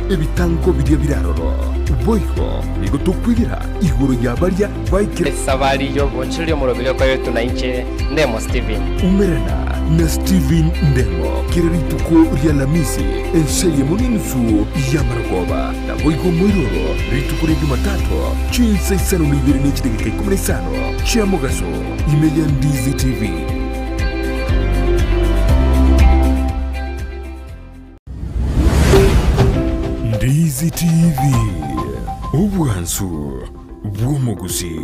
ebitango biria biraroro boiho bigotukwirira iguru yabaria baikire sabari yo bonchilio murobile kwa yetu na inche Ndemo Steven umerana na Steven Ndemo kirituko rya lamisi enseye muninzu ya maragoba na boiho mwiroro rituko rya Jumatatu chinsa isano nibiri n'ikidegeka 15 chia mugaso email ya Ndizi TV. Ndizi TV ubwansu bw'umuguzi.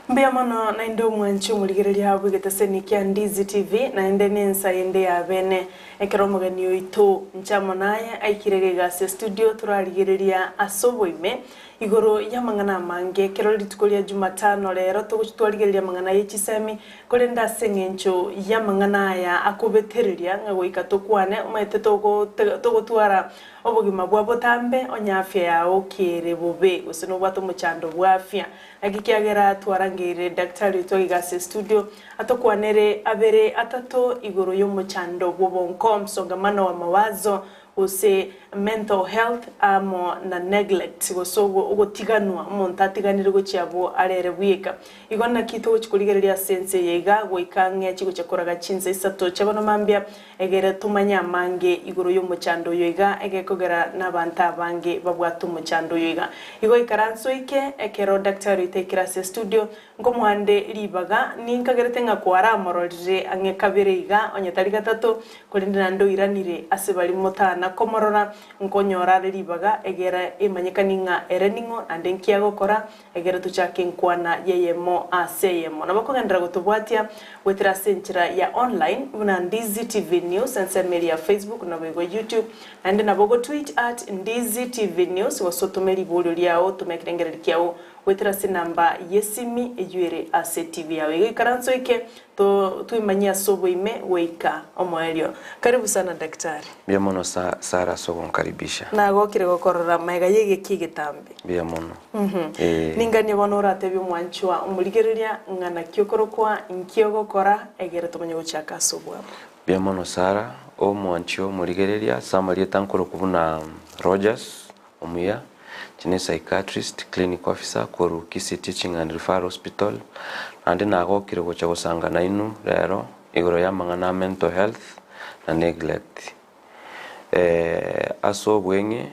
Mbiamono na ndo mwanchu muligereria habu getaseni kia Ndizi TV na ende nensa ende ya bene ekeromogani oito nchamo naye aikirege studio turarigereria asoboime igoro ya mangana mange keroli tukolia Jumatano lero tugutwarigereria mangana y'ikisemi kole ndasengencho ya mangana ya akubetereria ngagoika tokwane umaite togotwara obugima bwa botambe onyafya yawo kire bobe usino bwato muchando bwafya agikyagera twarangire daktari twigase studio atokwanere abere atato igoro yo muchando bwobonko msongamano wa mawazo use mental health amo na neglect gosogo ugotiganwa umuntu atiganire gocyabo arere bwika igona kito kikuligereria sense yega goikange kigo cyakoraga cinze isato cyabano mambya egere tumanya mange igoro yo muchando yoiga egekogera nabanta bange babwatu muchando yoiga igo ikaranso ike ekero daktari tekira se studio ngo muhande ribaga ninkagerete ngakwara amororire ange kabiriga onyatari gatatu kulindira ndo iranire asebali motana komorora nkonyora ribaga egera imanyekaninga ereningo ande nkiago kora egera tuchake nkwana yeyemo aseyemo nabakogendera gutubwatia wetira senchira ya online una Ndizi TV News and media Facebook na bego YouTube and na bogo tweet at Ndizi TV News wasotomeri bolo lyao tumekirengerera kyao wetira sinamba yesimi ejuere ase TV yawe ikaranso ike tuimanyia sobo ime weika omoelio. Karibu sana daktari. Biamono Sara sogo nkaribisha. Na gokire gokorora mega yege kigetambe. Biamono. Ninganye bonora tebi mwanchwa umuligereria ngana kyokorokwa nkiyogokora egere tumanye guchaka sobo. Biamono Sara o mwanchwa muligereria samalie tankoro kubuna Rogers Omuya Psychiatrist Clinical Officer koru Kisi Teaching and Referral Hospital andi nagokire gocha gusangana inu rero igoro ya mangana mental health na neglect aso bwenge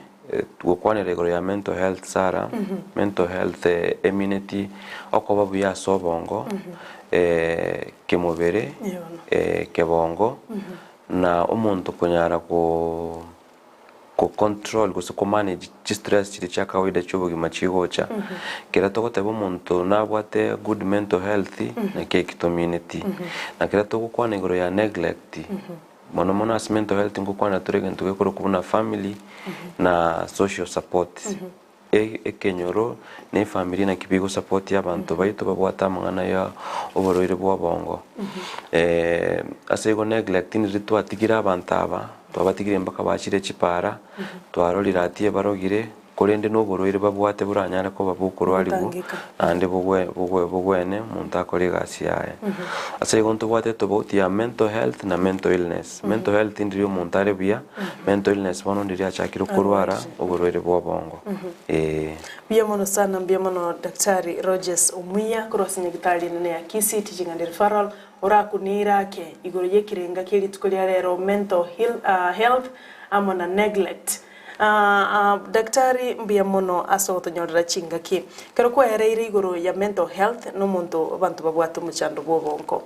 gukwanira igoro ya mental health Sara mental health immunity okobabu ya sobongo kemubere kebongo na umuntu kunyara ko control ko manage stress chiri cha kawaida cy'ubugima chigocha kera togoteba umuntu nabwate good mental health na community na kera togukwana igoro ya neglect mono as mental health ngukwana turege ntugekoro kubuna family na social support ekenyoro ne family na kibigo support y'abantu bayito babwata mangana ya oboroire bwa bongo asego neglect ni ritwa tigira abantaba twabatigire mbaka bachire chipara twarorira atie barogire kolende no boroire babwate buranyara ko babukuru alibu ande bugwene muntu akore gasi yaye asego ntubwate toboti ya mental health na mental illness mental health ndiyo muntu arebia mental illness bono ndiria chakiro kurwara oboroire bwa bongo biamono sana biamono daktari Rogers Omuya kurosinya gitali nene ya Kisi Teaching and Referral urakunira ke igoro yekirenga kiri tukolia rero mental health amona neglect daktari mbiamono aso tonyorera chingaki kero kwa ereire igoro ya mental health no muntu abantu babwatu muchando bwobonko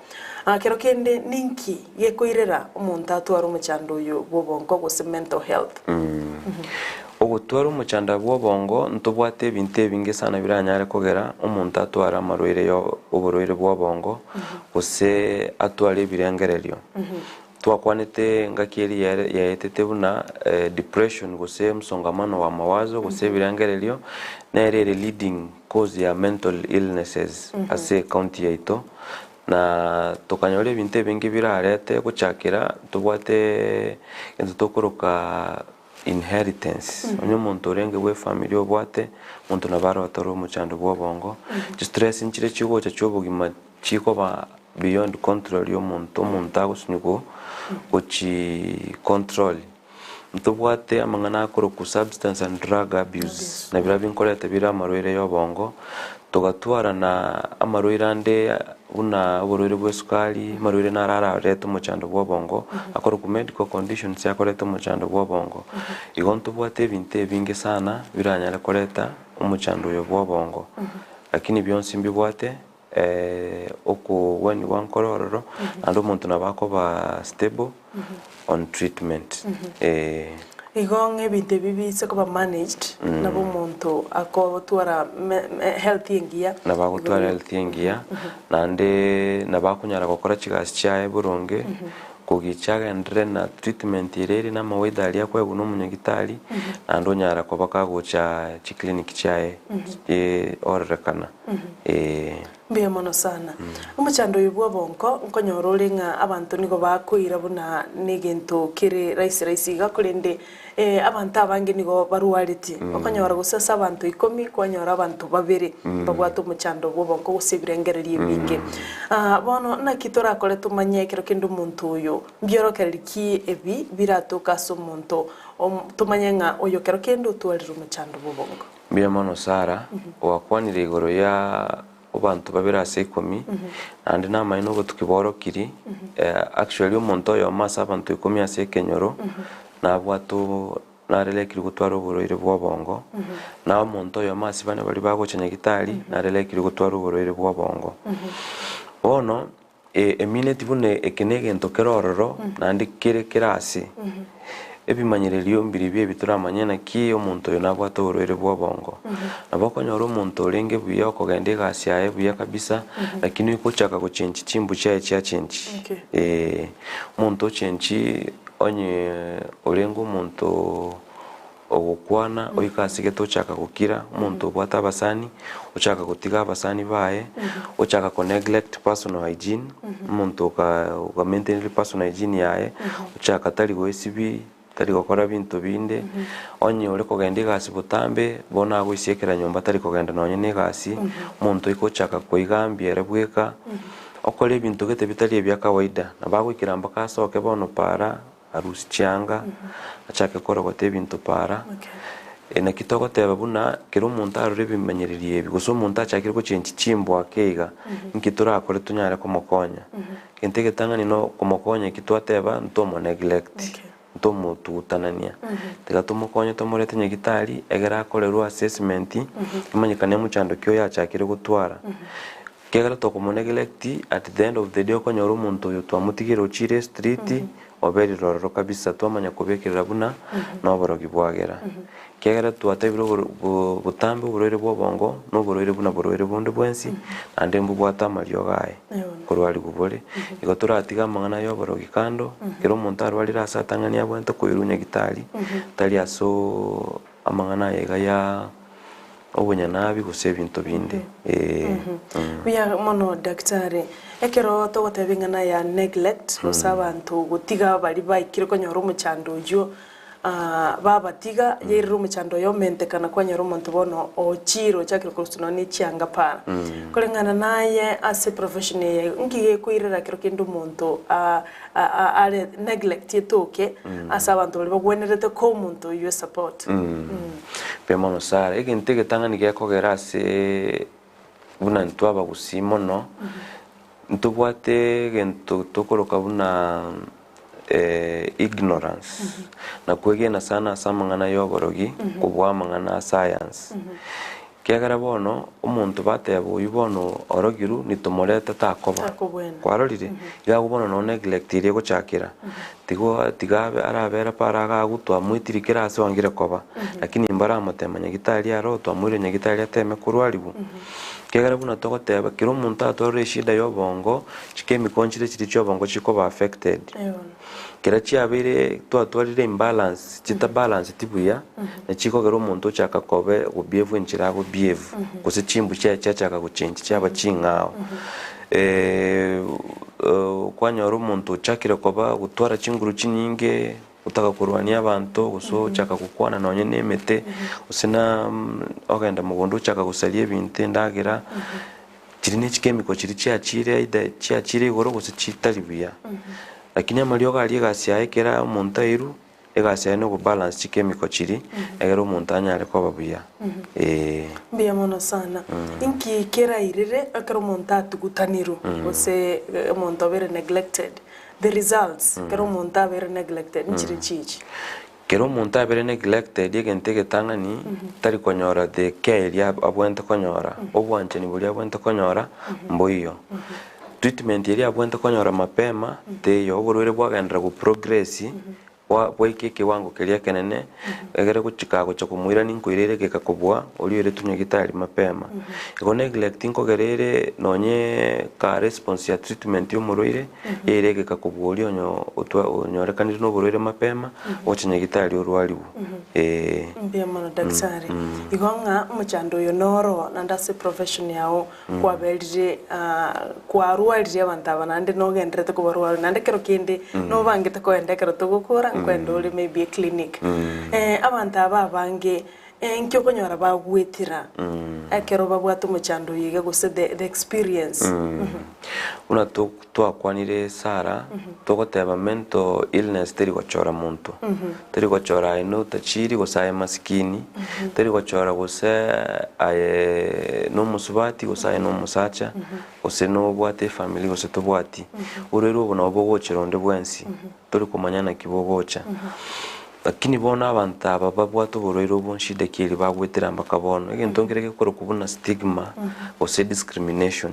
kero kende ninki yekoirera umuntu atwara muchando yo bwobonko gose mental health ogutwara umuchanda bwobongo ntubwate binte binge sana biranyare kogera umuntu atwara amarwire yo oboroire bwobongo gose atware birengereryo twakwanete ngakiri yaetete buna depression gose msongamano wa mawazo gose birengereryo na leading cause ya mental illnesses ase county yaito na tukanyora ebintu ebingi birarete guchakira tubwate into tokuruka inheritance onye muntu orenge we family obwate muntu nabaro atoro muchando bwobongo stress nchire chigocha cyobugima chiko ba beyond control y'omuntu agusunyuko uchi control ntubwate amangana akoro ku substance and drug abuse na bira binkorete bira amarwire y'obongo tugatwara na amarwire ande una uburwire bw'esukari amarwire narara reto muchando bwobongo akoro ku medical conditions yakoreto muchando bwobongo igonto bwate ebintu ebingi sana biranyara koreta umuchando yo bwobongo lakini byonsi mbibwate oku when one kororo and umuntu nabako ba stable on treatment igonge ebintu bibise kuba managed nabo muntu akotwara healthy ngia nabagutwara healthy ngia nande nabakunyara gukora kigasi cyaye buronge kugichaga ndre na treatment ireri na maweda ali yakwe guno munyagitali ando nyara ko bakagucha chi clinic cyaye orekana mbiye mono sana umuchando yubwa bonko nkonyororenga abantu niko bakwira buna negento kire raisi gakurende abantu abange niko baruariti okonyora gusasa abantu 10 kwanyora abantu babiri babwato umuchando bwobonko gusibirengererie binge bono nakitora kole tumanyekero kindu muntu uyo byorokeriki ebi biratoka so muntu tumanyenga oyo kero kendo tualira umuchando bwobonko mbiye mono sara wakwanire igoro ya abantu babira 10 and na maino go tukiborokiri actually umuntu yo masa abantu 10 asekenyoro na bwatu narelekiri gutwara uburoire bwobongo na umuntu yo masi bane bali bagochenya gitari narelekiri gutwara uburoire bwobongo ono eminute bune ekenege ntokerororo nandi kire kirasi ebimanyirelio mbiri bye bituramanya na ki omuntu yo nabwata uburoire bwobongo nabakonyora omuntu olenge buya okogende gasi yae buya kabisa lakini ikochaka guchenchi chimbu cyae cya chenchi omuntu chenchi onye olengo omuntu ogukwana oyikasige tochaka gukira omuntu bwata abasani ochaka gutiga abasani bae ochaka ko neglect personal hygiene omuntu ka maintain personal hygiene yae ochaka tali go esibi tali gukora bintu binde onye ore kogende gasi butambe bona gwisekera nyomba tali kogenda nonye ne gasi omuntu ikochaka koigambia bweka okole bintu gete bitali ebya kawaida nabagwikira mbaka soke bono para arusi cyanga achake kora gote bintu para na kitoko teba buna kero umuntu arure bimenyereriye biguso umuntu achakire ko chenchi chimbo akeiga nkitura akore tunyara ko mokonya kentege tangani no komokonya kitwateba ntomo neglect ntomo tutanania tega tumokonya tomorete nyagitari egera akoreru assessment imanyikane muchando kyo yachakire gutwara kegera to neglect at the end of the day okonyoro umuntu yo twamutigiro chire street oberi roro kabisa twamanya kubekera buna no borogi bwagera kegera twatebiro butambe uburoire bwobongo no buroire buna buroire bonde bwensi ande mbu bwata mario gae korwali gubore igo turatiga mangana yo borogi kando kero umuntu arwalira asatangania bwento kuirunya gitari tali aso amangana yega ya obunya nabi guse bintu binde biya mono daktari ekero to gotebingana ya neglect musabantu gutiga bali baikire konyora umuchando jo babatiga yero umuchando yo mente kana kwanyora umuntu bono ochiro chakiro kusuno ni cyanga para kolengana naye as a professional ngiye kuirira kiro kindu umuntu ale neglect yetoke asabantu bali bagwenerete ko umuntu yo support pemono sara igintege tangani gekogera se buna ntwaba gusimo no ntubwate gento tokoroka buna ignorance na kwegena sana samangana yoborogi kubwa mangana science kiagara bono umuntu batebo yibono orogiru nitomoreta takoba kwarorire yagubono no neglect ire gochakira tigabe arabera para gagutwa mwitirikira ase wangire koba lakini imbara amotemanya gitari aro twamwire nyagitari ateme kurwalibu kiagara buna togoteba kiro umuntu atore shida yobongo chikemi konchire chiri chobongo chiko affected kera chiabire twatwarire imbalance chita balance tibuya na chiko gero umuntu chaka kobe ubievu nchira ubievu kuse chimbu chya chaka guchenji cyaba chingao kwanyora omonto ochakire koba gutwara chinguru chinyinge utaka kurwania abantu guso chaka kukwana nonye nemete usina ogenda mugondo chaka gusalia ebintu ndagira chiri ne chemical chiri chiachire ida chiachire igoro gusa chitalibuya lakini amalio gali gasi yaekera omonto iru egasi no balance chemical chiri egero omonto anyare koba buya Mbia mono sana. Inki kera irire akero omonto atugutaniru ose omonto bere neglected. The results kero omonto abere neglected nchiri chichi. Kero omonto abere neglected egente getangani tari konyora the care ya abwente konyora obwancheni buli abwente konyora mboiyo treatment yeri abwente konyora mapema teyo oborwere bwagendera ku progress bwaike kiwango kelia kenene egere guchikago cyo kumwira ninkwirere gekakobwa oliore tunye gitari mapema ego neglecting kogerere nonye ka response ya treatment y'umurwire ere gekakobwa olionyo onyorekanire no burwire mapema ochenye gitari orwalibu mbia mono daktari igonga muchando yo noro nandase profession yao kwa belje kwa rualje abantu abanande no gendrete ko barwali nande kero kindi no bangete ko endekero to gukora kwendo uri maybe a clinic abantu abange nkyo konyora bagwetira akero babwatu muchando yiga guse the experience una twakwanire Sara togoteba mental illness teri gochora muntu teri gochora ino tachiri gosaye maskini teri gochora gose no musubati gosaye no musacha gose no bwate family gose tobwati urero bona obogocheronde bwensi tori kumanyana kibogocha lakini bona abantu ababwatu borero bonshide kiri bagwetera mbakabona egento ngireke koro kubuna stigma ose discrimination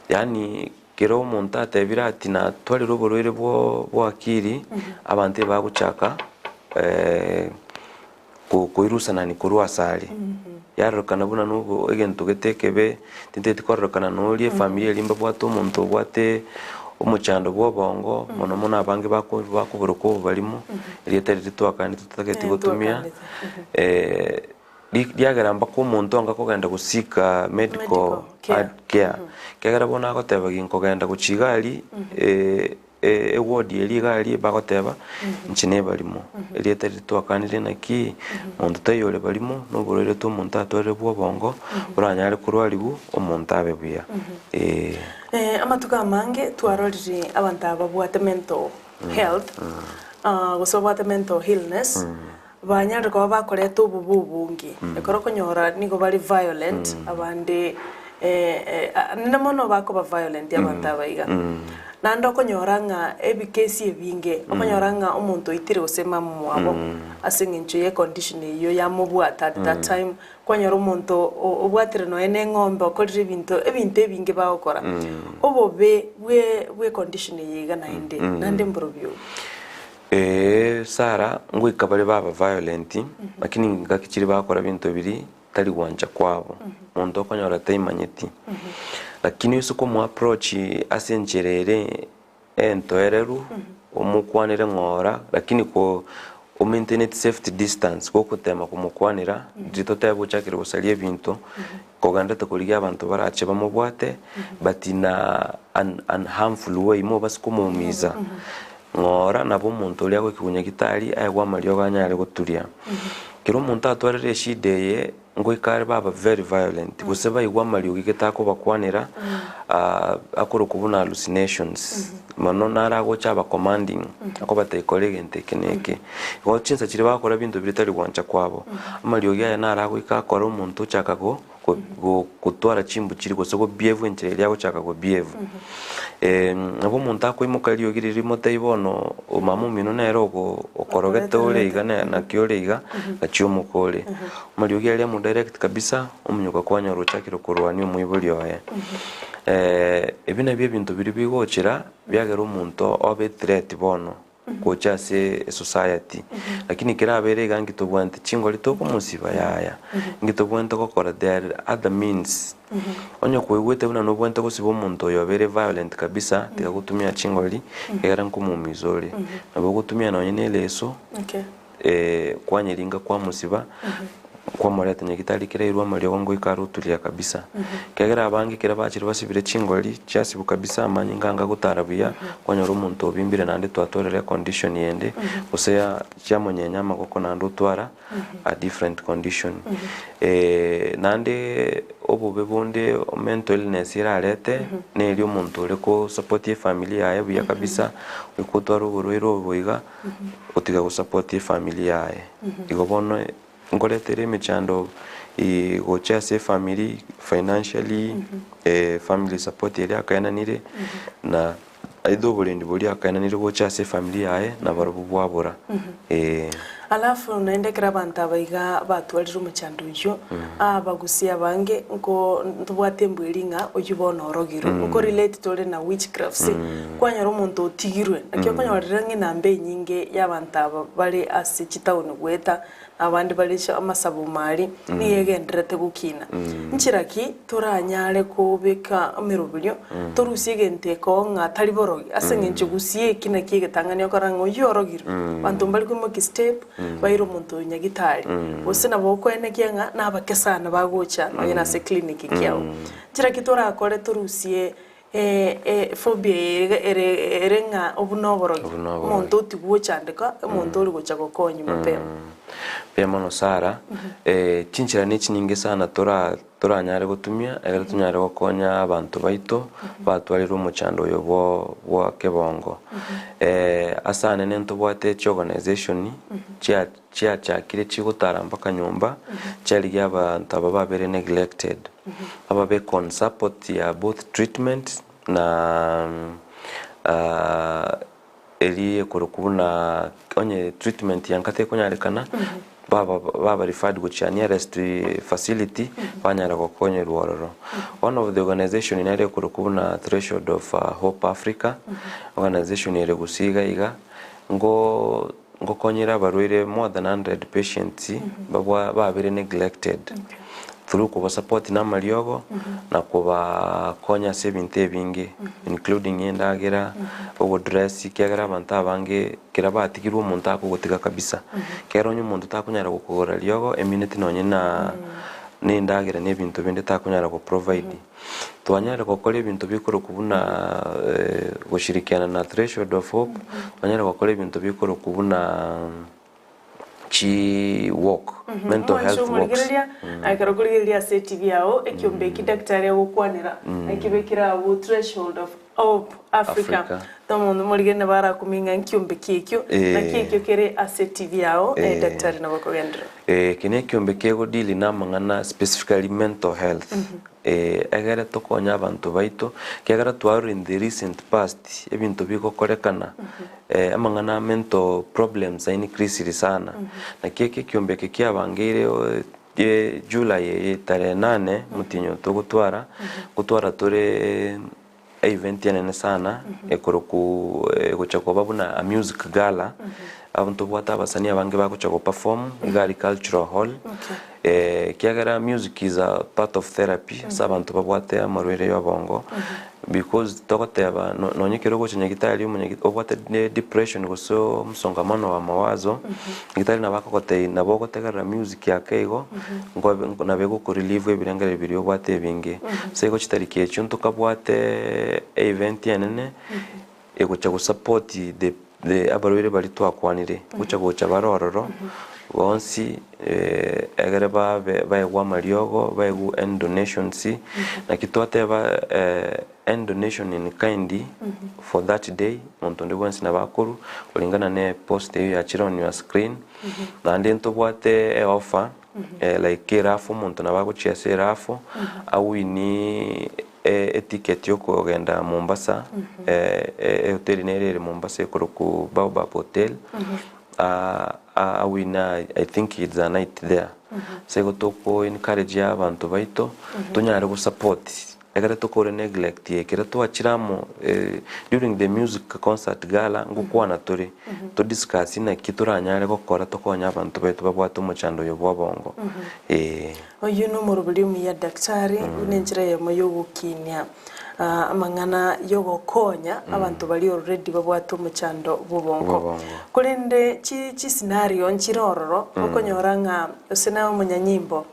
yani kero omonto atebira ati na twali roborwere bwo akiri abantu baguchaka kuirusana ni kurwa sali yarokana buna nubo egento getekebe tintete korokana nolie familia limba bwatu omonto bwate umuchando bwobongo mono mona abange bakuburuko balimo rieteri twakani tutaketi gutumia diagramba ko omonto anga kogenda gusika medical care kegera bona goteba ginko genda guchigali ward yeli gali bagoteba nchine balimo rieteri twakanire naki omonto tayole balimo no borere to omonto atore bwobongo uranyare kurwalibu omonto abebuya amatuka mange twarorire abantu ababwate mental health gusobwate mental illness banyare ko bakoreta ububungi ekoro konyora nigo bari violent abande namono bako ba violent abantu abaiga nando konyoranga ebikesi ebinge okonyoranga omuntu itire osema mwabo asingincho ye condition iyo ya mubwata at that time kwanyoro omuntu obwatire no ene ngombe okorire ebintu ebinge baokora obobe we condition yiga nainde nande mbrobyo Sara ngwika bali baba violent lakini ngakikiri bakora bintu biri tali wanja kwabo muntu okonyora taimanyeti lakini yusuko mu approach asencherere entoereru omukwanire ngora lakini ko maintain safety distance ko kutema kumukwanira dito tabo chakire busalie ebintu koganda tokoliga abantu barache bamubwate but na an harmful way mo basikomumiza ngora nabo muntu lyako kikunya gitari ayagwa malyo ganyare guturia kiro muntu atwarere shideye ngo ikare baba very violent guseba igwa malyo giketako bakwanira akoro kubuna hallucinations mano narago chaba commanding ako batayikolega ntekeneke ngo chinsa kiri bakora bintu bitari gwancha kwabo amalyo gya narago ikakora umuntu chakago kutwara chimbu kiri gosego behave nchele yako chakago behave abo muntu akoimuka liyo giri remote ibono omamu mino nero okorogete oleiga na kioleiga gachiomukole malyo gya ya direct kabisa omnyuka kwanya rochakiro kurwani omuyibuli oye ebina bye bintu biri bigochira byagera omuntu obe threat bono kocha se society lakini kira abere gangi tobwante chingo litoko musiba yaya ngitobwante kokora there other means onyo kwegwete buna no bwante kosiba omuntu oyo abere violent kabisa tika kutumia chingo li era nkumumizole nabo kutumia no nyene leso kwanyiringa kwa musiba kwa morete nyagitari kire irwa mariogo ngo ikarutulia kabisa kegera abangi kire bachiri basibire chingoli chasibu kabisa amanyi nganga gutarabuya kwanyora umuntu obimbire nande twatorere condition yende useya cyamonyenya magoko nando twara a different condition nande obube bonde mental illness irarete ne ri umuntu uri ko support ye family yawe buya kabisa ukutwara uburwiro buiga utiga go support ye family yawe igobono ngoletere michando gocha se family financially family support iri akayananire na aido bulendi buri akayananire gocha se family yawe na barubu bwabura alafu naendekera abantu abaiga batwarira umuchando uyo abagusia bange ngo ntubwate mbwiringa uyibona orogiro uko relate tole na witchcraft kwanyara umuntu utigirwe nakyo kwanyarira nginambe nyinge y'abantu aba bari ase kitawuni gweta abandi bari amasabo mari niyegenderete gukina nchiraki turanyare kubika mirubulyo turusige nteko nga tari borogi asenge nchugusiye kina kige tanganya korango yorogiro bantu bali ku step bayiro muntu nyagitari usina boko ene kyenga nabakesana bagocha oyena se clinic kyao nchiraki turakore turusiye phobia erenga obunoborogi muntu tiguchandika muntu uri gocha gokonyi mapema pema no sara chinchira ni chinyinge sana turanyare gutumia egera tunyare gokonya abantu baito batwarira umuchando yo bwa kebongo asane nento bwate organization chia kire chigutara mpaka nyumba cyari y'abantu babere neglected ababe con support ya both treatment na eli kurukubuna onye treatment yankate kunyarekana baba referred go nearest facility banyara gokonye ruororo. One of the organization inare kurukubuna Threshold of Hope Africa organization ire gusiga iga ngo konyera barwire more than 100 patients babere neglected through kuba support na mariogo na kuba konya sebinte bingi including endagera obo dress kyagara banta bange kirabatikirwa umuntu akugutiga kabisa kero nyu umuntu takunyara gukugora ryogo eminute nonye na nendagera nebintu binde takunyara go provide twanyara gukora ibintu bikoro kubuna gushirikiana na Threshold of Hope twanyara gukora ibintu bikoro kubuna chi walk mental health walks akaroguriria STV yao ekiombe kidaktari gukwanira ekibekira abo Threshold of Hope Africa tomondo morigene bara kuminga nkiombe kikyo na kikyo kere STV yao daktari na bakogendra kine kiombe kego dili na mangana specifically mental health egera tokonya abantu baito kegera twaru in the recent past ebintu bikokorekana amangana mental problems increase sana na keke kiombe keke abangire July tare 8 mutinyo to gutwara tore event yanene sana ekoroku gochako babuna a music gala abantu bwata basani abange bakuchako perform igari cultural hall kiagara music is a part of therapy sabantu babwate amarwere y'abongo because tokoteba nonyekero gochenya gitari umunye obwate depression goso msongamano wa mawazo gitari nabakokote nabogotegara music yakego ngo nabego ko relieve ebirengere biri obwate binge sego kitari kyecyuntu kabwate event yanene egocha go support the abarwere bari twakwanire gocha barororo onsi egere baegwa mariogo baegu end donations na kitwate ba end donation in kind for that day muntu ndi bonsi nabakuru kulingana ne post ya chira on your screen na ndento bwate offer like rafu muntu nabaguchia se rafu au ini etiquette yo kugenda Mombasa hotel nere Mombasa ku Baobab Hotel I think it's a night there sego toko encourage abantu baito tunyara go support egere toko neglect ekera to achiramo during the music concert gala ngukwana turi to discuss na kituranyare gukora tokonya abantu baito babwata umuchando yo bwabongo oyu no murubuli ya daktari unenjira ya moyo gukinya amang'ana yogokonya abantu bali already babwate omochando bobongo kurende chi scenario nchirororo okonyora ng'a osena omunyanyimbo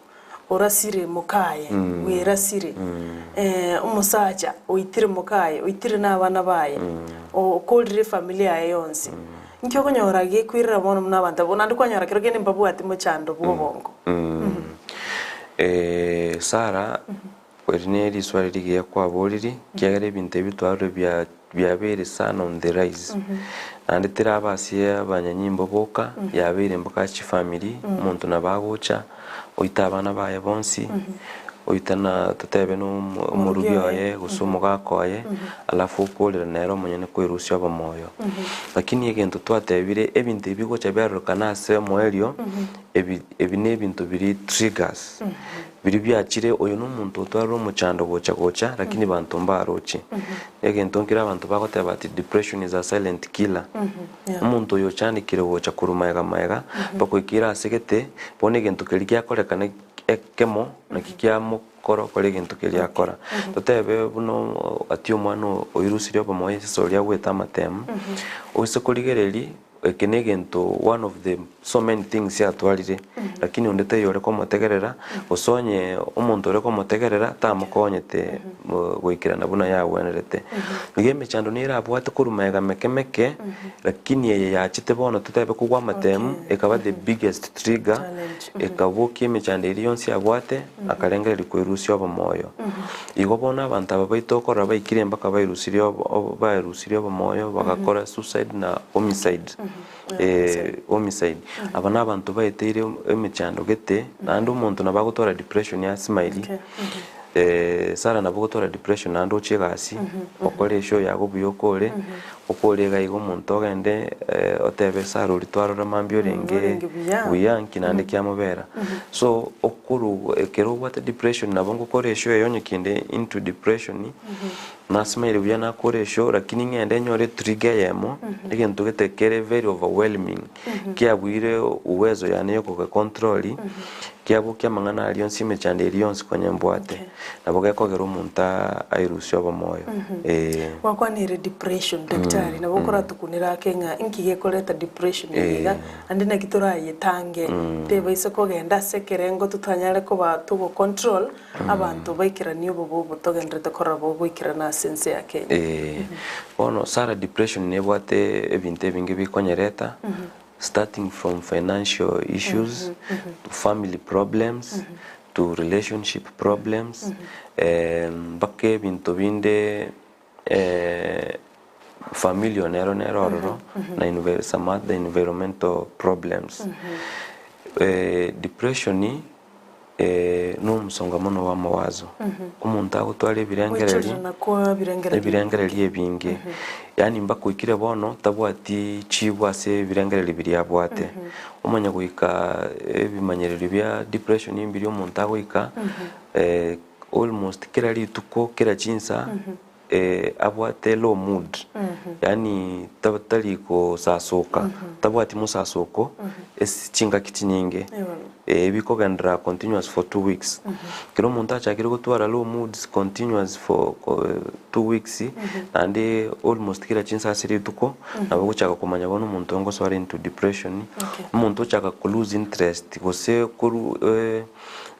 orasire mukaye wirasire umusacha oitire mukaye oitire n'abana baye okolire familia yaye yonse nkyo konyora gekwirira bono n'abantu bona ndikonyora kero gene mbabwate mochando bobongo Sara Erineri swali ligiye kwa boliri kiagere ebintu ebitwaro byabere sana on the rise anditira abasiye abanyanyimbo boka yabere mboka chi family muntu nabagocha oita abana baye bonsi oitana tutebe no murugi yaye gusumuga kwaye alafu kolera nero munyene kwerusya bamoyo lakini egento twatebire ebintu ebigocha byarukana ase moelio ebine ebintu biri triggers biri byakire oyo n'omuntu otwara omuchando gocha lakini bantu mbarochi egento nkira abantu bagoteba bati depression is a silent killer omuntu oyo chandikire gocha kurumaega bakwikira asegete bone egento keri gyakorekana ekemo nakikyamo koro kore egento keri akora tutebe buno ati omwana oirusire obamoye soria gweta amatemu oise kurigereri ekenegento one of the so many things yatwarire lakini ondete yore ko motegerera osonye omuntu ore ko motegerera tamukonyete gwikirana buna yawenerete ngeme chando nira abwate kurumega mekemeke lakini yeye yachite bono tutebe kugwa matemu ekaba the biggest trigger ekabuki mechando iri yonsi abwate akarengera likwirusyo obamoyo igo bona abantu abaito okora baikire mbaka bairusiryo obamoyo bagakora suicide na homicide homicide abana abantu baeteire emechando gete nandi omuntu nabagotora depression ya smile Sara nabagotora depression nandi ochegasi okoresho yago buyokore okorega igo omuntu ogende otebe Sara olitwarora mambio renge buyanki nandi kyamubera so okuru ekero what depression nabongo koresho yonyekinde into depression nasmaire byana koresho lakini ngende nyore trigger yemo egento getekere very overwhelming kyabwire uwezo yani yo ko control kyabo kyamangana alion sime chande alion konyembwate naboga kogera omuntu airusyo abamoyo wakwanire depression daktari nabokora tukunira kenga inkige koleta depression yiga andi nakitora yetange tebe ise kogenda sekerengo tutanyare ko batugo control abantu baikiraniyo bobo togendrete kora bobo ikirana sense yake ono Sara depression nebwate ebinte bingi bikonyereta starting from financial issues to family problems to relationship problems bakke bintu binde familia nero na some environmental problems depression ni no musongamano wa mawazo umuntu agutwara ebirengereri ebingi yani mbakwikire bono tabwati chibwase ebirengereri biri abwate umanya guika ebimanyereri bya depression imbiri umuntu agwika almost kila lituko kila chinsa abwate low mood yani tabatariko sasoka tabwati musasoko chinga kitininge bikogendra continuous for 2 weeks kero umuntu achakire gutwara low moods continuous for 2 weeks and almost kila chinsa asirituko nabo guchaka kumanya bono umuntu ngo swara into depression umuntu uchaka ku lose interest gose kuru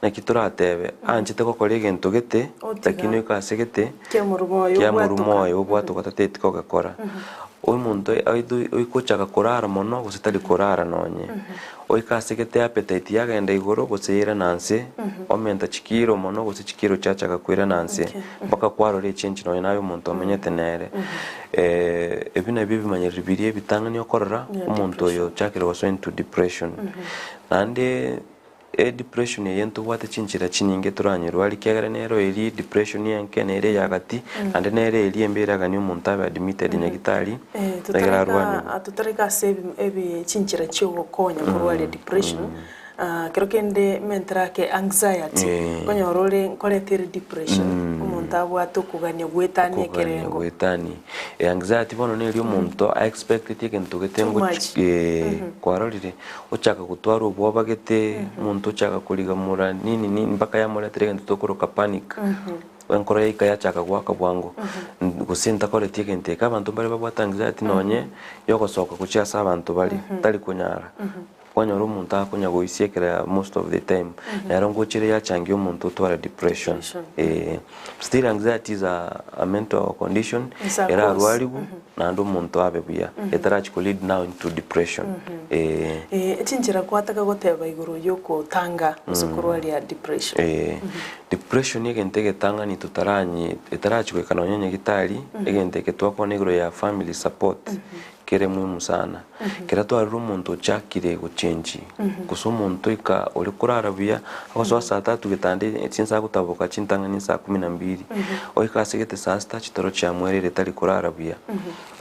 nakitora atebe anchite ko kore gento gete lakini kasegete kyamurumoyo obwato gatatete ko gakora omuntu oikochaka korara mono gusitali korara nonye oikasegete appetite yagenda igoro guseyira nanse omenta chikiro mono guse chikiro chachaka kwira nanse mpaka kwarore change nonye nayo umuntu amenyete nere ebina bibimanyerira biri bitangani okorora umuntu oyo chakira waso into depression nande depression yento wate chinchira chininge turanyirwa likagara nero eri depression yanke nere yagati ande nere eri embera gani umuntu abe admitted nyagitari tutareka ebi chinchira chiwokonya kurwale depression kero kende mentrake anxiety konyorole koletire depression umuntu abwate kuganya gwetani ekerengo gwetani anxiety bono neri umuntu I expect ikintu getengo kwarorire uchaka gutwara ubwoba gete umuntu uchaka kurigamura nini mpaka yamuletire kintu tokuruka panic enkoro yaika yachaka gwaka bwangu gusinta kore tiegente ka abantu bari babwata anxiety nonye yogosoka kuchiasa abantu bari tari kunyara kwanyora umuntu akunya goisiekera most of the time nero ngochire yachangia umuntu utwara depression. Still anxiety is a mental condition era arwaribu na ndo umuntu abebuya etara lead now into depression. Etinjira kwataka goteba iguru yoko tanga musukurwari ya depression. Depression yegentege tanga ni tutaranyi etarachikwe kanonyenye gitari egenteke twakone iguru ya family support kere muhimu sana. Kera twari umuntu chakire guchenji gusa umuntu ika uri kurarabuya aho so saa 3 gitande cinsa gutabuka cintanga ni saa 12 oika segete saa 6 chitoro cha mwerere tari kurarabuya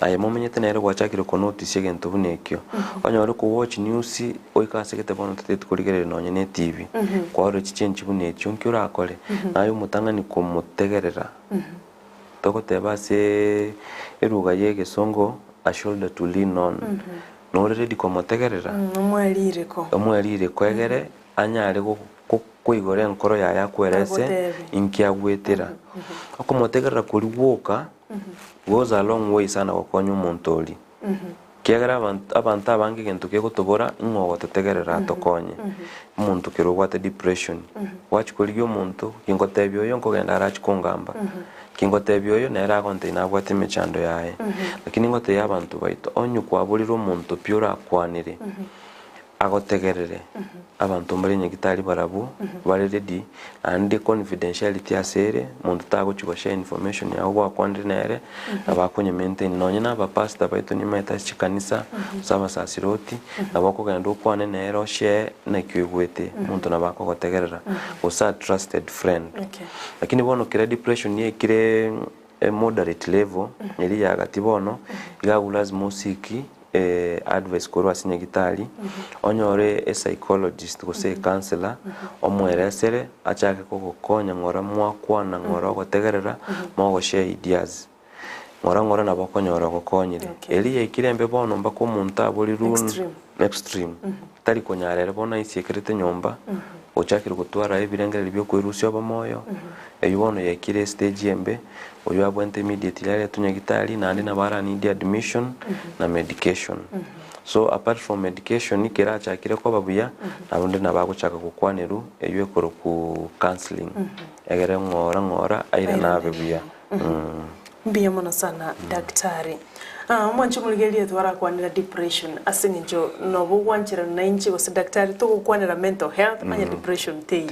aye momenyete nero gwachakire ko notice egento bunekyo onyore ku watch news oika segete bono tete kurigerere nonye ne TV kwaro chichenji bunekyo nkyo akore nayo mutanga ni kumutegerera tokoteba se eruga yege songo a shoulder to lean on. No already komotegerera omwelire kwegere anyare kuigore nkoro ya kwerese inkia gwetera akomotegerera kuri woka goes a long way sana gokonya umuntu oli kegera abantu abange gento kegotobora ingogo tetegerera tokonye umuntu kirogwate depression wachikoriyo umuntu kingotebyo yo nkogenda arachikongamba kingotebyo yo nera konte nabwate mechando yae lakini ngote yabantu baito onyu kwaburira umuntu pyura akwanire agotegerere abantu mbere nyegitari barabu bari ready and confidentiality asere muntu tago chibasha information ya uba kwandire nere abakonye maintain nonye naba pastor baito ni meta chikanisa saba sasiroti abako gando kwane nero share na kwigwete muntu nabako gotegerera usa trusted friend. Lakini bono kire depression ye kire moderate level eri ya gatibono igabulazi musiki advice korwa sinya gitari onyore a psychologist gose counselor omweresere achake kogokonya ngora mwakwana ngora gotegerera mogo share ideas ngora na bakonyora gokonyire eli yekirembe bono mbako umuntu aburi run extreme tari konyarere bona isiekirete nyomba ochakira gutwara ebirengere byo kwirusya bamoyo eyono yekire stage yembe oyo abwente immediately ya tunyagitari nandi nabara need admission na medication. So apart from medication nikera chakire ko babuya nabundi nabaguchaka kukwaneru eyo ekoro ku counseling egere ngora aire nabebuya. Mbiya mona sana daktari. Mwancho muligelia twara kwanira depression asinjo nobo wanchira nainchi wose daktari to kwanira mental health anya depression te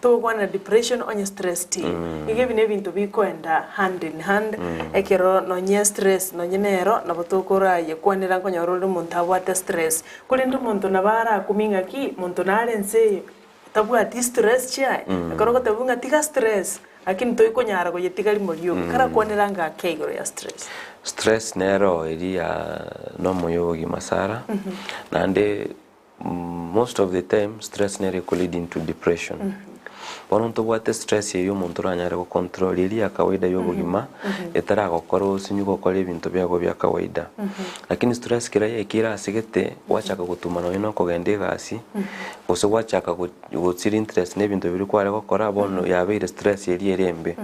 to kwanira depression anya stress te igebi ne bintu bikoenda hand in hand ekero nonye stress nonye nero nabotokora ye kwanira nkonyoro muntu abwate stress kuli ndu muntu nabara kuminga ki muntu narense tabwa stress cha ekoro tabunga tika stress lakini to ikonyara ko yetikali moliyo kara kwanira nga kegoro ya stress nero eri ya no moyogi masara nande most of the time stress nero could lead into depression. Bononto bwate stress yeyo muntu ranyare ko control iri ya kawaida yobugima etara gokora sinyuko kora ibintu byago bya kawaida lakini stress kira yekira asigete wachaka gutuma no ino kogende gasi ose wachaka gutsira interest ne bintu biri kware gokora bono yabeire stress yeri erembe